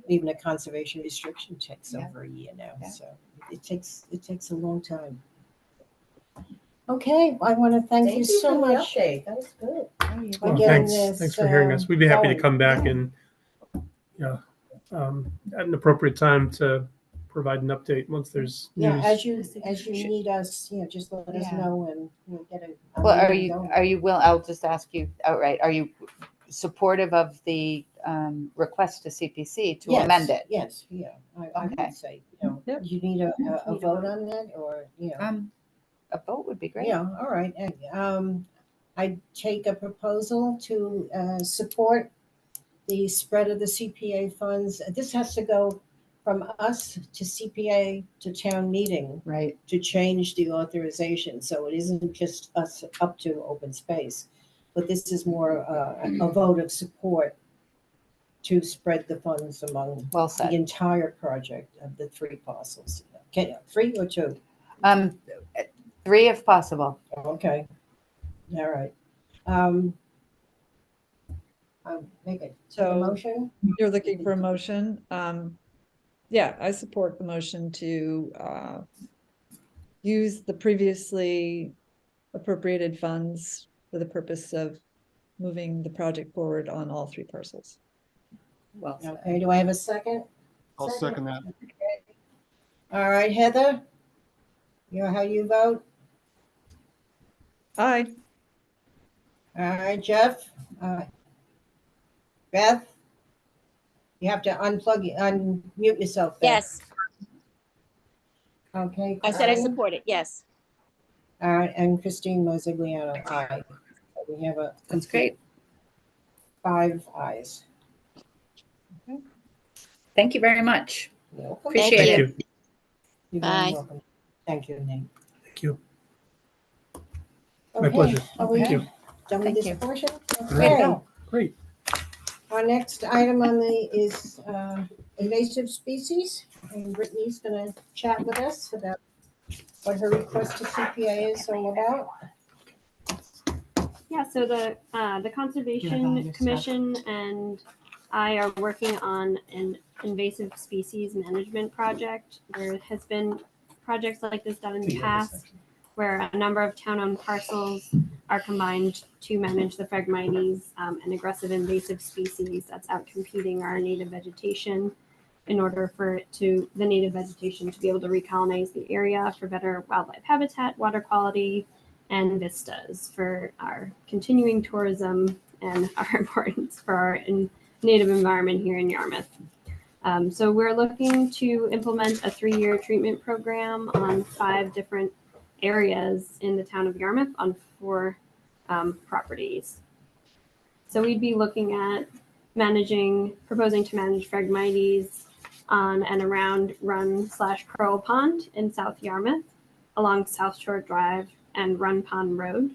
Even a conservation restriction takes Yeah. over a year now, Yeah. so it takes a long time. Okay, I want to thank you so for the much. update. That was good. for Well, getting thanks for hearing us. We'd be happy to come back and, at an appropriate time to provide an update once there's Yeah, news. as you need us, just let us Yeah. know and we'll get it. well, are you will? I'll just ask you outright. Are you supportive of the request to CPC to amend it? Yes, yeah. I Okay. would say, Yep. you need a vote on that or, a vote would be great. Yeah, all right. I take a proposal to support the spread of the CPA funds. This has to go from us to CPA to town meeting Right. to change the authorization. So it isn't just us up to open space, but this is more a vote of support to spread the funds among Well the said. entire project of the 3 parcels. Okay, 3 or 2? 3 if possible. Okay. All right. Make it. So, So- motion? You're looking for a motion. Yeah, I support the motion to use the previously appropriated funds for the purpose of moving the project forward on all 3 parcels. Well said. Okay, do I have a second? I'll second that. All right, Heather? You know how you vote? Aye. All right, Jeff? Beth? You have to unmute yourself. Beth. Yes, Okay. I said I Christine? support it. Yes. All right, and Christine Mosigliano, aye. We have a That's great. 5 ayes. Thank you very much. Welcome. Appreciate Thank it. you. You're very Bye. welcome. Thank you, Nate. Thank you. My Okay, pleasure. are we Thank you. done with Thank this you. portion? Great. Okay. Great. Our next item on is invasive species, and Brittany's gonna chat with us about what her request to CPA is all about. Yeah, so the all Conservation your stuff. Commission and I are working on an invasive species management project. There has been projects like this done in the past where a number of town-owned parcels are combined to manage the Phragmites, an aggressive invasive species that's out competing our native vegetation in order for the native vegetation to be able to recolonize the area for better wildlife habitat, water quality, and vistas for our continuing tourism and our importance for our native environment here in Yarmouth. So we're looking to implement a 3-year treatment program on 5 different areas in the town of Yarmouth on 4 properties. So we'd be looking at proposing to manage Phragmites on and around Run/Pearl Pond in South Yarmouth, along South Shore Drive and Run Pond Road.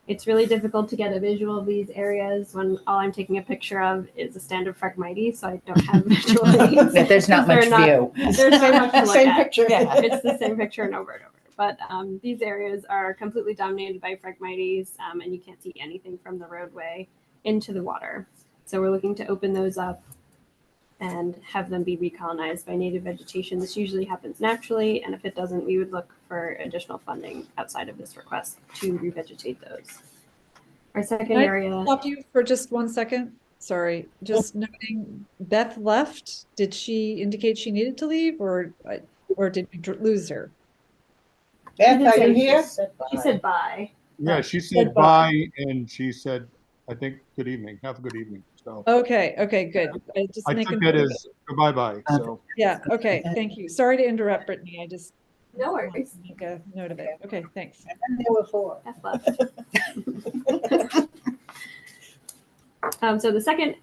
It's really difficult to get a visual of these areas when all I'm taking a picture of is a stand of Phragmites, so I don't have visual aids. That there's not much They're view. There's so much to look Same at. picture. Yeah, it's the same picture and over and over. But these areas are completely dominated by Phragmites, and you can't see anything from the roadway into the water. So we're looking to open those up and have them be recolonized by native vegetation. This usually happens naturally, and if it doesn't, we would look for additional funding outside of this request to revegetate those. Our second Can I area. Stop you for just 1 second. Sorry, just noting Beth left. Did she indicate she needed to leave or did we lose her? Beth, did are say you here? She said bye. Yeah, she said bye and she said, I think, good evening, have a good evening. So Okay, good. I just I making. took that as bye-bye, so. Yeah, okay, thank you. Sorry to interrupt, Brittany. I just No wanted worries. to make a note of it. Okay, thanks. And there were 4. F left. So the second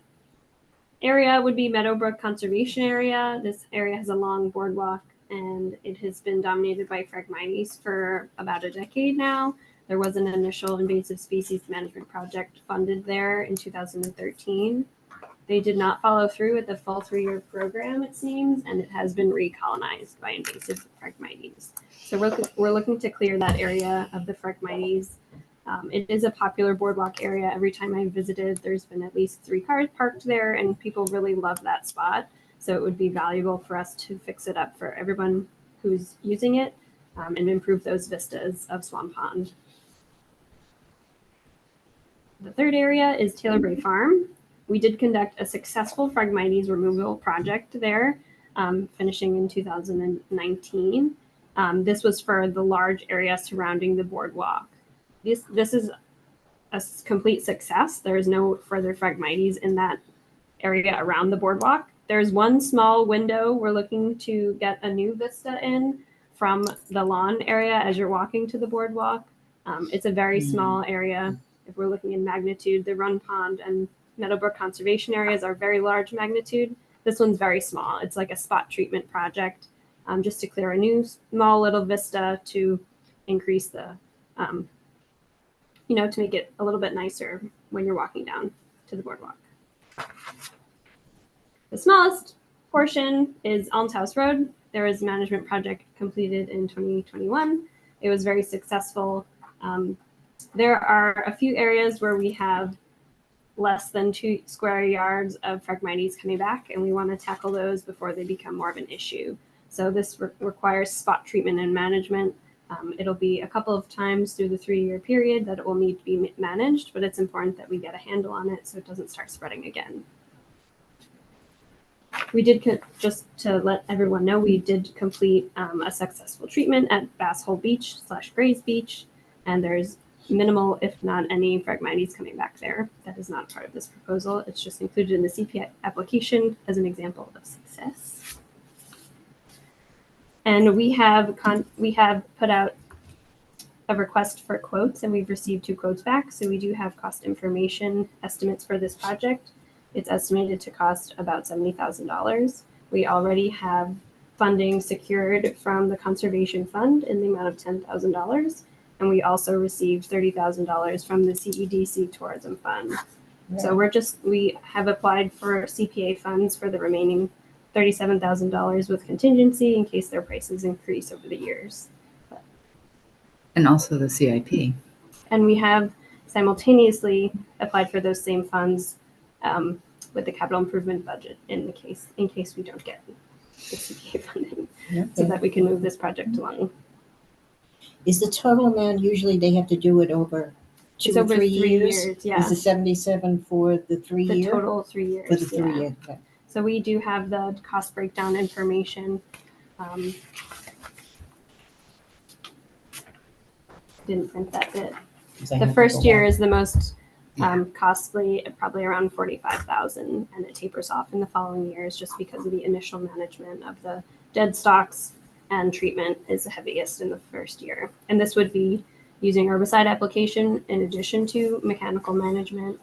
area would be Meadowbrook Conservation Area. This area has a long boardwalk and it has been dominated by Phragmites for about a decade now. There was an initial invasive species management project funded there in 2013. They did not follow through with the full 3-year program, it seems, and it has been recolonized by invasive Phragmites. So we're looking to clear that area of the Phragmites. It is a popular boardwalk area. Every time I visited, there's been at least 3 cars parked there, and people really love that spot. So it would be valuable for us to fix it up for everyone who's using it and improve those vistas of Swan Pond. The third area is Taylor Bray Farm. We did conduct a successful Phragmites removal project there, finishing in 2019. This was for the large area surrounding the boardwalk. This is a complete success. There is no further Phragmites in that area around the boardwalk. There's one small window we're looking to get a new vista in from the lawn area as you're walking to the boardwalk. It's a very small area. If we're looking in magnitude, the Run Pond and Meadowbrook conservation areas are very large magnitude. This one's very small. It's like a spot treatment project, just to clear a new small little vista to increase the, to make it a little bit nicer when you're walking down to the boardwalk. The smallest portion is Alms House Road. There was a management project completed in 2021. It was very successful. There are a few areas where we have less than 2 square yards of Phragmites coming back, and we want to tackle those before they become more of an issue. So this requires spot treatment and management. It'll be a couple of times through the 3-year period that it will need to be managed, but it's important that we get a handle on it so it doesn't start spreading again. We did, just to let everyone know, we did complete a successful treatment at Bass Hole Beach / Grays Beach, and there's minimal, if not any, Phragmites coming back there. That is not part of this proposal. It's just included in the CPA application as an example of success. And we have put out a request for quotes, and we've received 2 quotes back. So we do have cost information estimates for this project. It's estimated to cost about $70,000. We already have funding secured from the Conservation Fund in the amount of $10,000. And we also received $30,000 from the CEDC Tourism Fund. Yeah. So we have applied for CPA funds for the remaining $37,000 with contingency in case their prices increase over the years. And also the CIP. And we have simultaneously applied for those same funds with the capital improvement budget in case we don't get the CPA funding, so that we can move this project along. Is the total amount, usually they have to do it over 2 It's or over 3 3 years? years, yeah. Is the 77 for the 3 The year? total 3 years. For the 3 yeah. year, okay. So we do have the cost breakdown information. Didn't print that bit. 'Cause I The have to first go year back. is the most costly, probably around 45,000, and it tapers off in the following years just because of the initial management of the dead stocks, and treatment is the heaviest in the first year. And this would be using herbicide application in addition to mechanical management.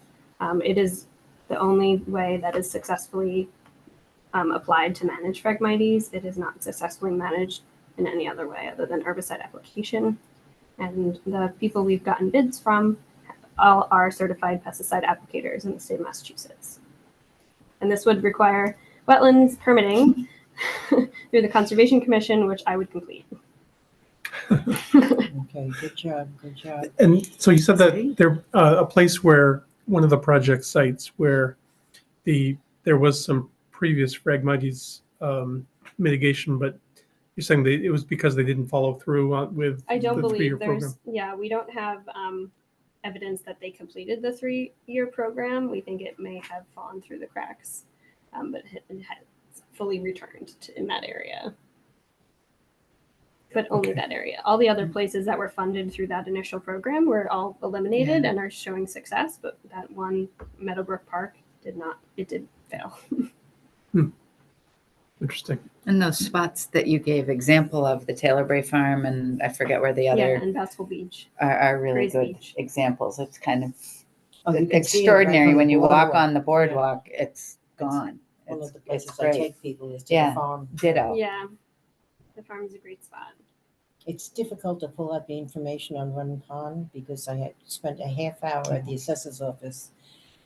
It is the only way that is successfully applied to manage Phragmites. It is not successfully managed in any other way other than herbicide application. And the people we've gotten bids from all are certified pesticide applicators in the state of Massachusetts. And this would require wetlands permitting through the Conservation Commission, which I would complete. Okay, good job, good job. And so you said that there a place where one of the project sites where there was some previous Phragmites mitigation, but you're saying it was because they didn't follow through with I don't the 3-year believe program. we don't have evidence that they completed the 3-year program. We think it may have fallen through the cracks, but it has fully returned in that area. But only Okay. that area. All the other places that were funded through that initial program were all eliminated and are showing success, but that one Meadowbrook Park did not. It did fail. Interesting. And those spots that you gave example of, the Taylor Bray Farm, and I forget where the Yeah, other and Bass Hole Beach. are really Grays good Beach. examples. It's kind of Oh, you can see it right extraordinary from when the you walk boardwalk. on the boardwalk. It's gone. One It's, of the places it's I great. take people is to Yeah. the farm. Ditto. Yeah, the farm is a great spot. It's difficult to pull out the information on Run Pond because I had spent a half hour at the assessor's office.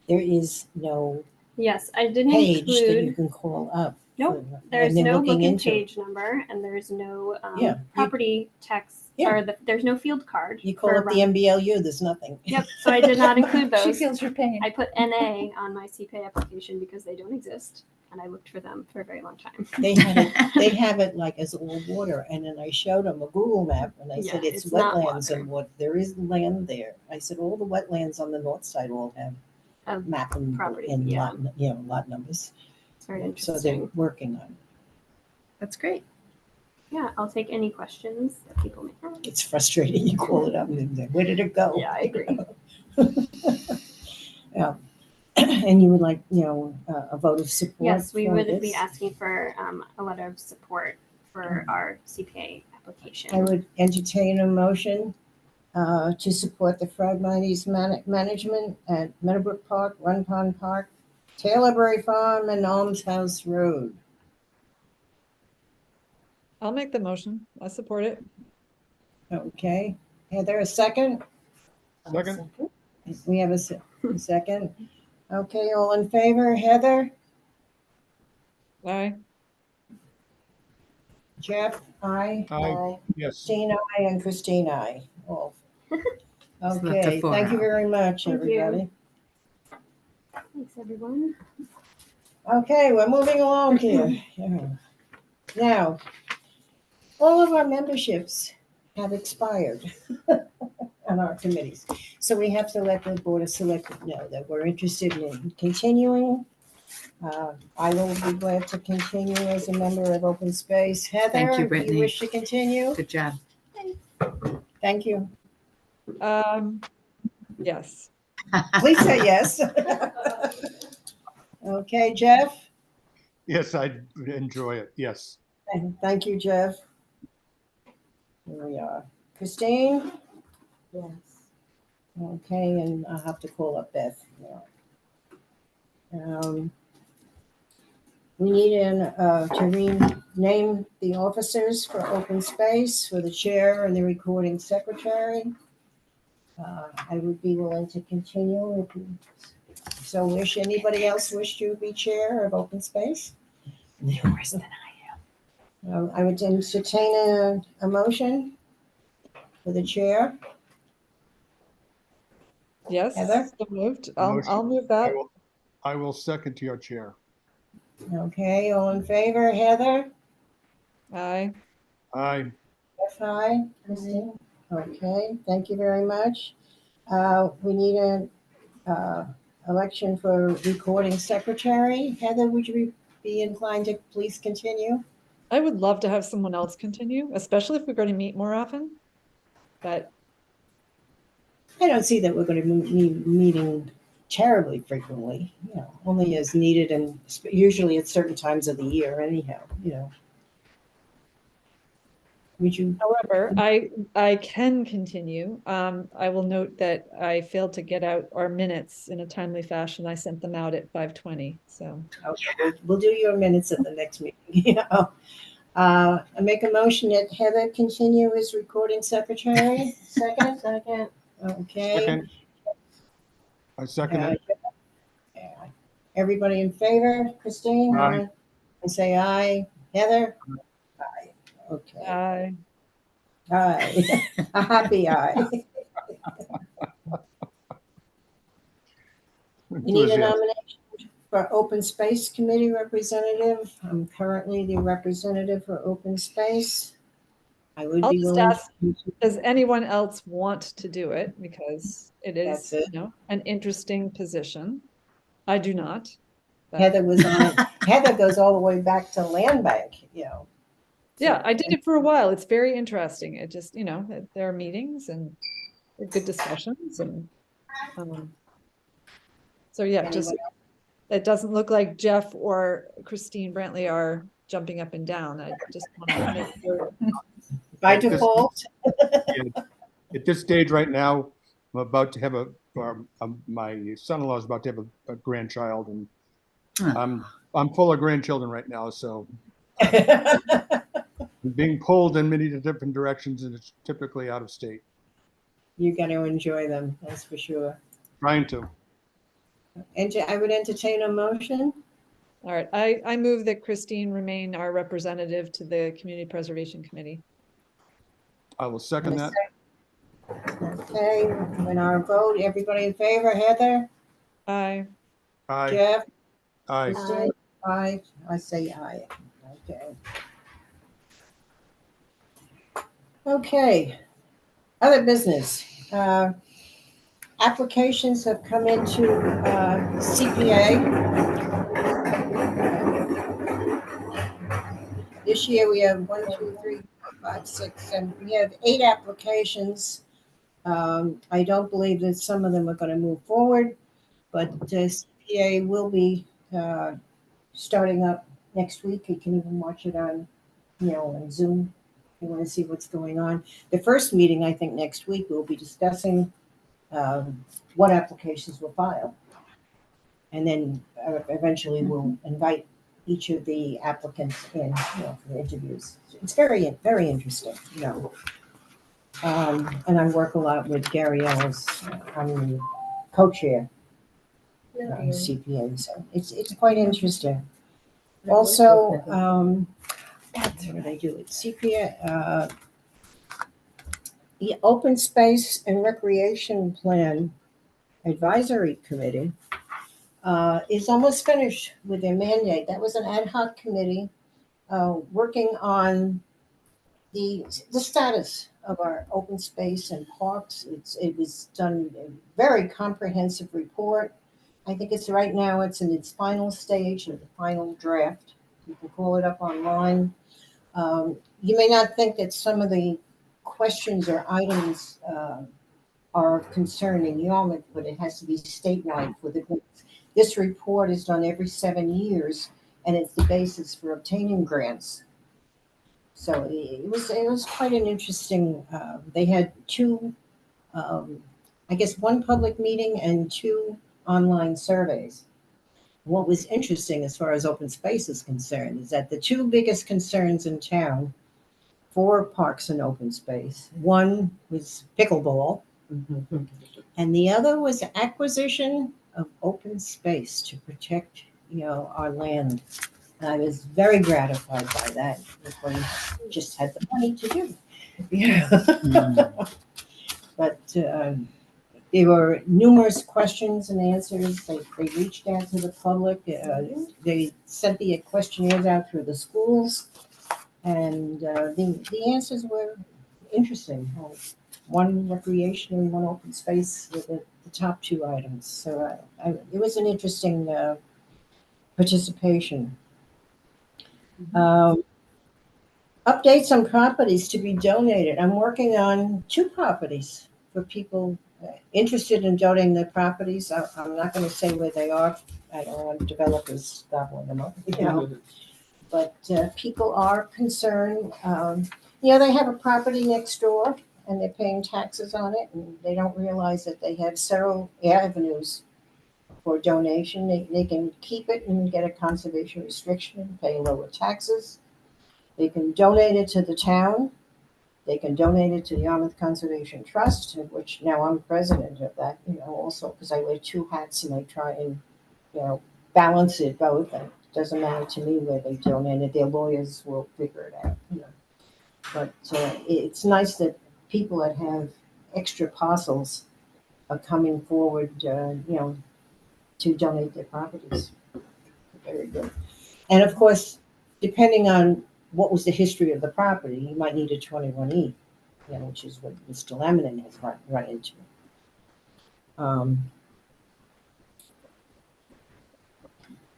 There is no Yes, I didn't page that you include. can call up. Nope, for- There's and they're no looking booking into it. page number, and there's no Yeah, you- property tax, Yeah. or there's no field card. You call for up the Run- MBLU, there's nothing. Yep, so I did not include She those. feels your pain. I put NA on my CPA application because they don't exist, and I looked for them for a very long time. They have it like as all water, and then I showed them a Google map, and I said Yeah, it's it's not wetlands water. and what there is land there. I said all the wetlands on the north side all have Of map and property, and yeah. lot numbers. It's very So they're interesting. working on it. That's great. Yeah, I'll take any questions that people may have. It's frustrating. You call it up and say, where did it go? Yeah, I agree. Yeah. And you would like, a vote of support? Yes, we for would be this? asking for a letter of support for our CPA application. I would entertain a motion to support the Phragmites management at Meadowbrook Park, Run Pond Park, Taylorbury Farm, and Alms House Road. I'll make the motion. I support it. Okay, Heather, a second? Second? We have a second. Okay, all in favor, Heather, Aye. Jeff, aye. Aye. Yes. Christine, aye, and Christine, aye. All. let the Okay, four thank you out. very much, Thank you. everybody. Thanks, everyone. Okay, we're moving along here. Yeah. Now, all of our memberships have expired on our committees. So we have to let the Board of Selectmen know that we're interested in continuing. I will be glad to continue as a member of Open Space. Heather, Thank you, do you Brittany. wish to continue? Good job. Thank you. Yes. Please say yes. Okay, Jeff? Yes, I enjoy it. Yes. Thank you, Jeff. Here we are. Christine? Yes. Okay, and I'll have to call up Beth. We need to rename the officers for open space for the chair and the recording secretary. I would be willing to continue if you so wish. Anybody else wish to be chair of open space? Worse than I am. I would entertain a motion for the chair. Yes. Heather? So moved. Motion. I'll move that. I will second to your chair. Okay, all in favor, Heather? Aye. Aye. Jeff, aye. Christine? Okay, thank you very much. We need an election for recording secretary. Heather, would you be inclined to please continue? I would love to have someone else continue, especially if we're going to meet more often. But I don't see that we're going to be meeting terribly frequently, only as needed and usually at certain times of the year anyhow. Would you? however, I can continue. I will note that I failed to get out our minutes in a timely fashion. I sent them out at 5:20. So Okay, we'll do your minutes at the next meeting. I make a motion that Heather continue as recording secretary. Second? Second. Okay. Second. I second it. Everybody in favor? Christine? Aye. I say aye. Heather? Aye. Okay. aye. Aye. A happy aye. You need a Enthusiasm. nomination for Open Space Committee representative. I'm currently the representative for Open Space. I would I'll be just willing. ask, does anyone else want to do it? Because it That's is, it. an interesting position. I do not. but- Heather was on it. Heather goes all the way back to Land Bank, Yeah, I did it for a while. It's very interesting. It just, there are meetings and good discussions and, so yeah, just, Anyone it doesn't look like Jeff or Christine Brantley are jumping up and down. I just want to make sure. By At this- default, At this stage right now, I'm about to have my son-in-law is about to have a grandchild, and I'm full of grandchildren right now, so I'm being pulled in many different directions, and it's typically out of state. you're going to enjoy them, that's for sure. Trying to. And I would entertain a motion. All right, I move that Christine remain our representative to the Community Preservation Committee. I will second that. Okay, when our vote, everybody in favor, Heather, Aye. Aye. Jeff, Aye. Christine, aye, I say aye. Okay. Okay, other business. Applications have come into CPA. This year we have 1, 2, 3, 4, 5, 6, 7. We have 8 applications. I don't believe that some of them are going to move forward, but CPA will be starting up next week. You can even watch it on on Zoom. You want to see what's going on. The first meeting, I think next week, we'll be discussing what applications will file. And then eventually we'll invite each of the applicants in, for the interviews. It's very, very interesting. And I work a lot with Gary Ellis. I'm the co-chair of CPA, so it's quite interesting. Also, that's what I do at CPA. The Open Space and Recreation Plan Advisory Committee is almost finished with their mandate. That was an ad hoc committee working on the status of our open space and parks. It was done a very comprehensive report. I think right now it's in its final stage of the final draft. You can pull it up online. You may not think that some of the questions or items are concerning Yarmouth, but it has to be statewide for the grants. This report is done every 7 years, and it's the basis for obtaining grants. So it was quite an interesting. They had two, I guess, one public meeting and 2 online surveys. What was interesting as far as open space is concerned is that the 2 biggest concerns in town for parks and open space, one was pickleball, and the other was acquisition of open space to protect, our land. And I was very gratified by that. We just had the money to do. But there were numerous questions and answers. They reached out to the public. They sent the questionnaires out through the schools, and the answers were interesting. One recreation and one open space were the top 2 items. So it was an interesting participation. Updates on properties to be donated. I'm working on 2 properties for people interested in donating their properties. I'm not going to say where they are. I don't want developers gobbling them up. But people are concerned. They have a property next door and they're paying taxes on it, and they don't realize that they have several avenues for donation. They can keep it and get a conservation restriction, pay lower taxes. They can donate it to the town. They can donate it to the Yarmouth Conservation Trust, of which now I'm president of that, also because I wear 2 hats and I try and, balance it both. It doesn't matter to me where they donate it. Their lawyers will figure it out, But it's nice that people that have extra parcels are coming forward, to donate their properties. Very good. And of course, depending on what was the history of the property, you might need a 21E, which is what Mr. Laminin has run into.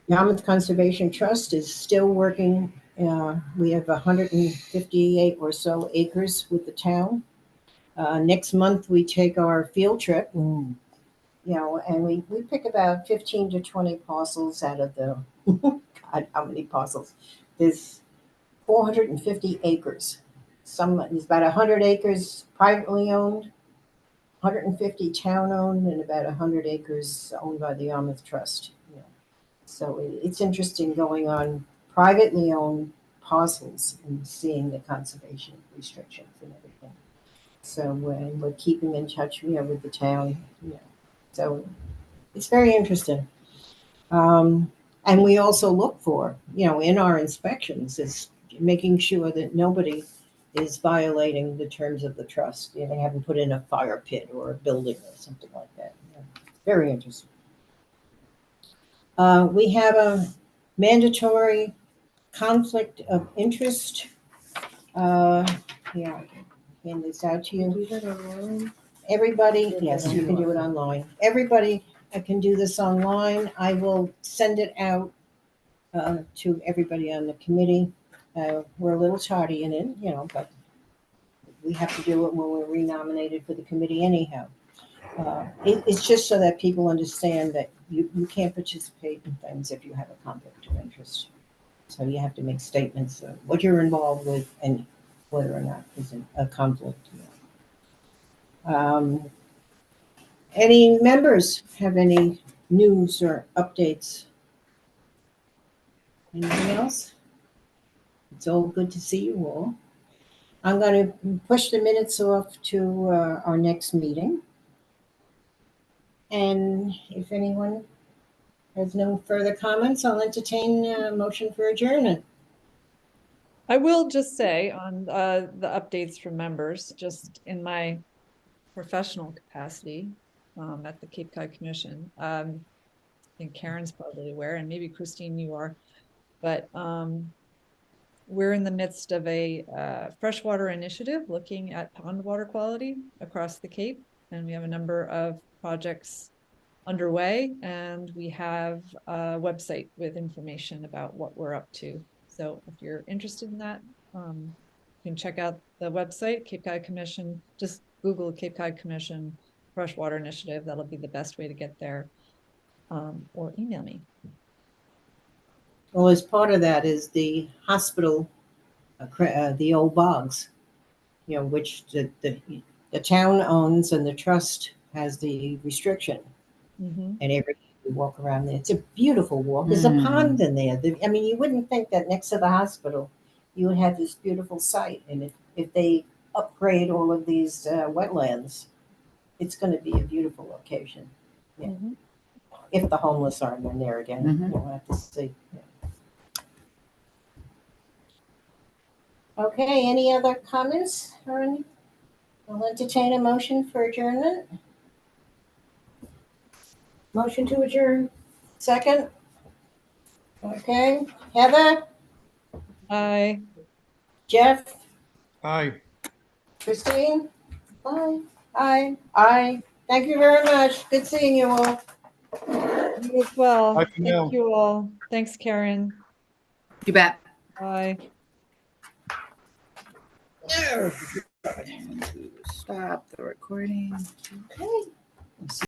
Yarmouth Conservation Trust is still working. We have 158 or so acres with the town. Next month, we take our field trip, and we pick about 15 to 20 parcels out of the, God, how many parcels? There's 450 acres. There's about 100 acres privately owned, 150 town owned, and about 100 acres owned by the Yarmouth Trust. So it's interesting going on privately owned parcels and seeing the conservation restrictions and everything. So we're keeping in touch, with the town. So it's very interesting. And we also look for, in our inspections, is making sure that nobody is violating the terms of the trust. They haven't put in a fire pit or a building or something like that. Very interesting. We have a mandatory conflict of interest. I can hand this out to you. Everybody, yes, you can do it online. Everybody can do this online. I will send it out to everybody on the committee. We're a little tardy in it, but we have to do it when we're renominated for the committee anyhow. It's just so that people understand that you can't participate in things if you have a conflict of interest. So you have to make statements of what you're involved with and whether or not there's a conflict. Any members have any news or updates? Anything else? It's all good to see you all. I'm going to push the minutes off to our next meeting. And if anyone has no further comments, I'll entertain a motion for adjournment. I will just say on the updates from members, just in my professional capacity at the Cape Cod Commission. I think Karen's probably aware, and maybe Christine, you are, but we're in the midst of a freshwater initiative looking at pond water quality across the Cape. And we have a number of projects underway, and we have a website with information about what we're up to. So if you're interested in that, you can check out the website, Cape Cod Commission. Just Google Cape Cod Commission Freshwater Initiative. That'll be the best way to get there, or email me. Well, as part of that is the hospital, the old bogs, which the town owns and the trust has the restriction. Mm-hmm. And every day we walk around there. It's a beautiful walk. There's a pond in there. I mean, you wouldn't think that next to the hospital you would have this beautiful site. And if they upgrade all of these wetlands, it's going to be a beautiful location. Yeah. Mm-hmm. If the homeless aren't in there again, we'll have to see. Yeah. Okay, any other comments or any? I'll entertain a motion for adjournment. Motion to adjourn. Second. Okay, Heather, Aye. Jeff, Aye. Christine? Aye. Aye. Aye. Thank you very much. Good seeing you all. You as well. Bye for now. Thank you all. Thanks, Karen. You bet. Bye. Stop the recording. Okay.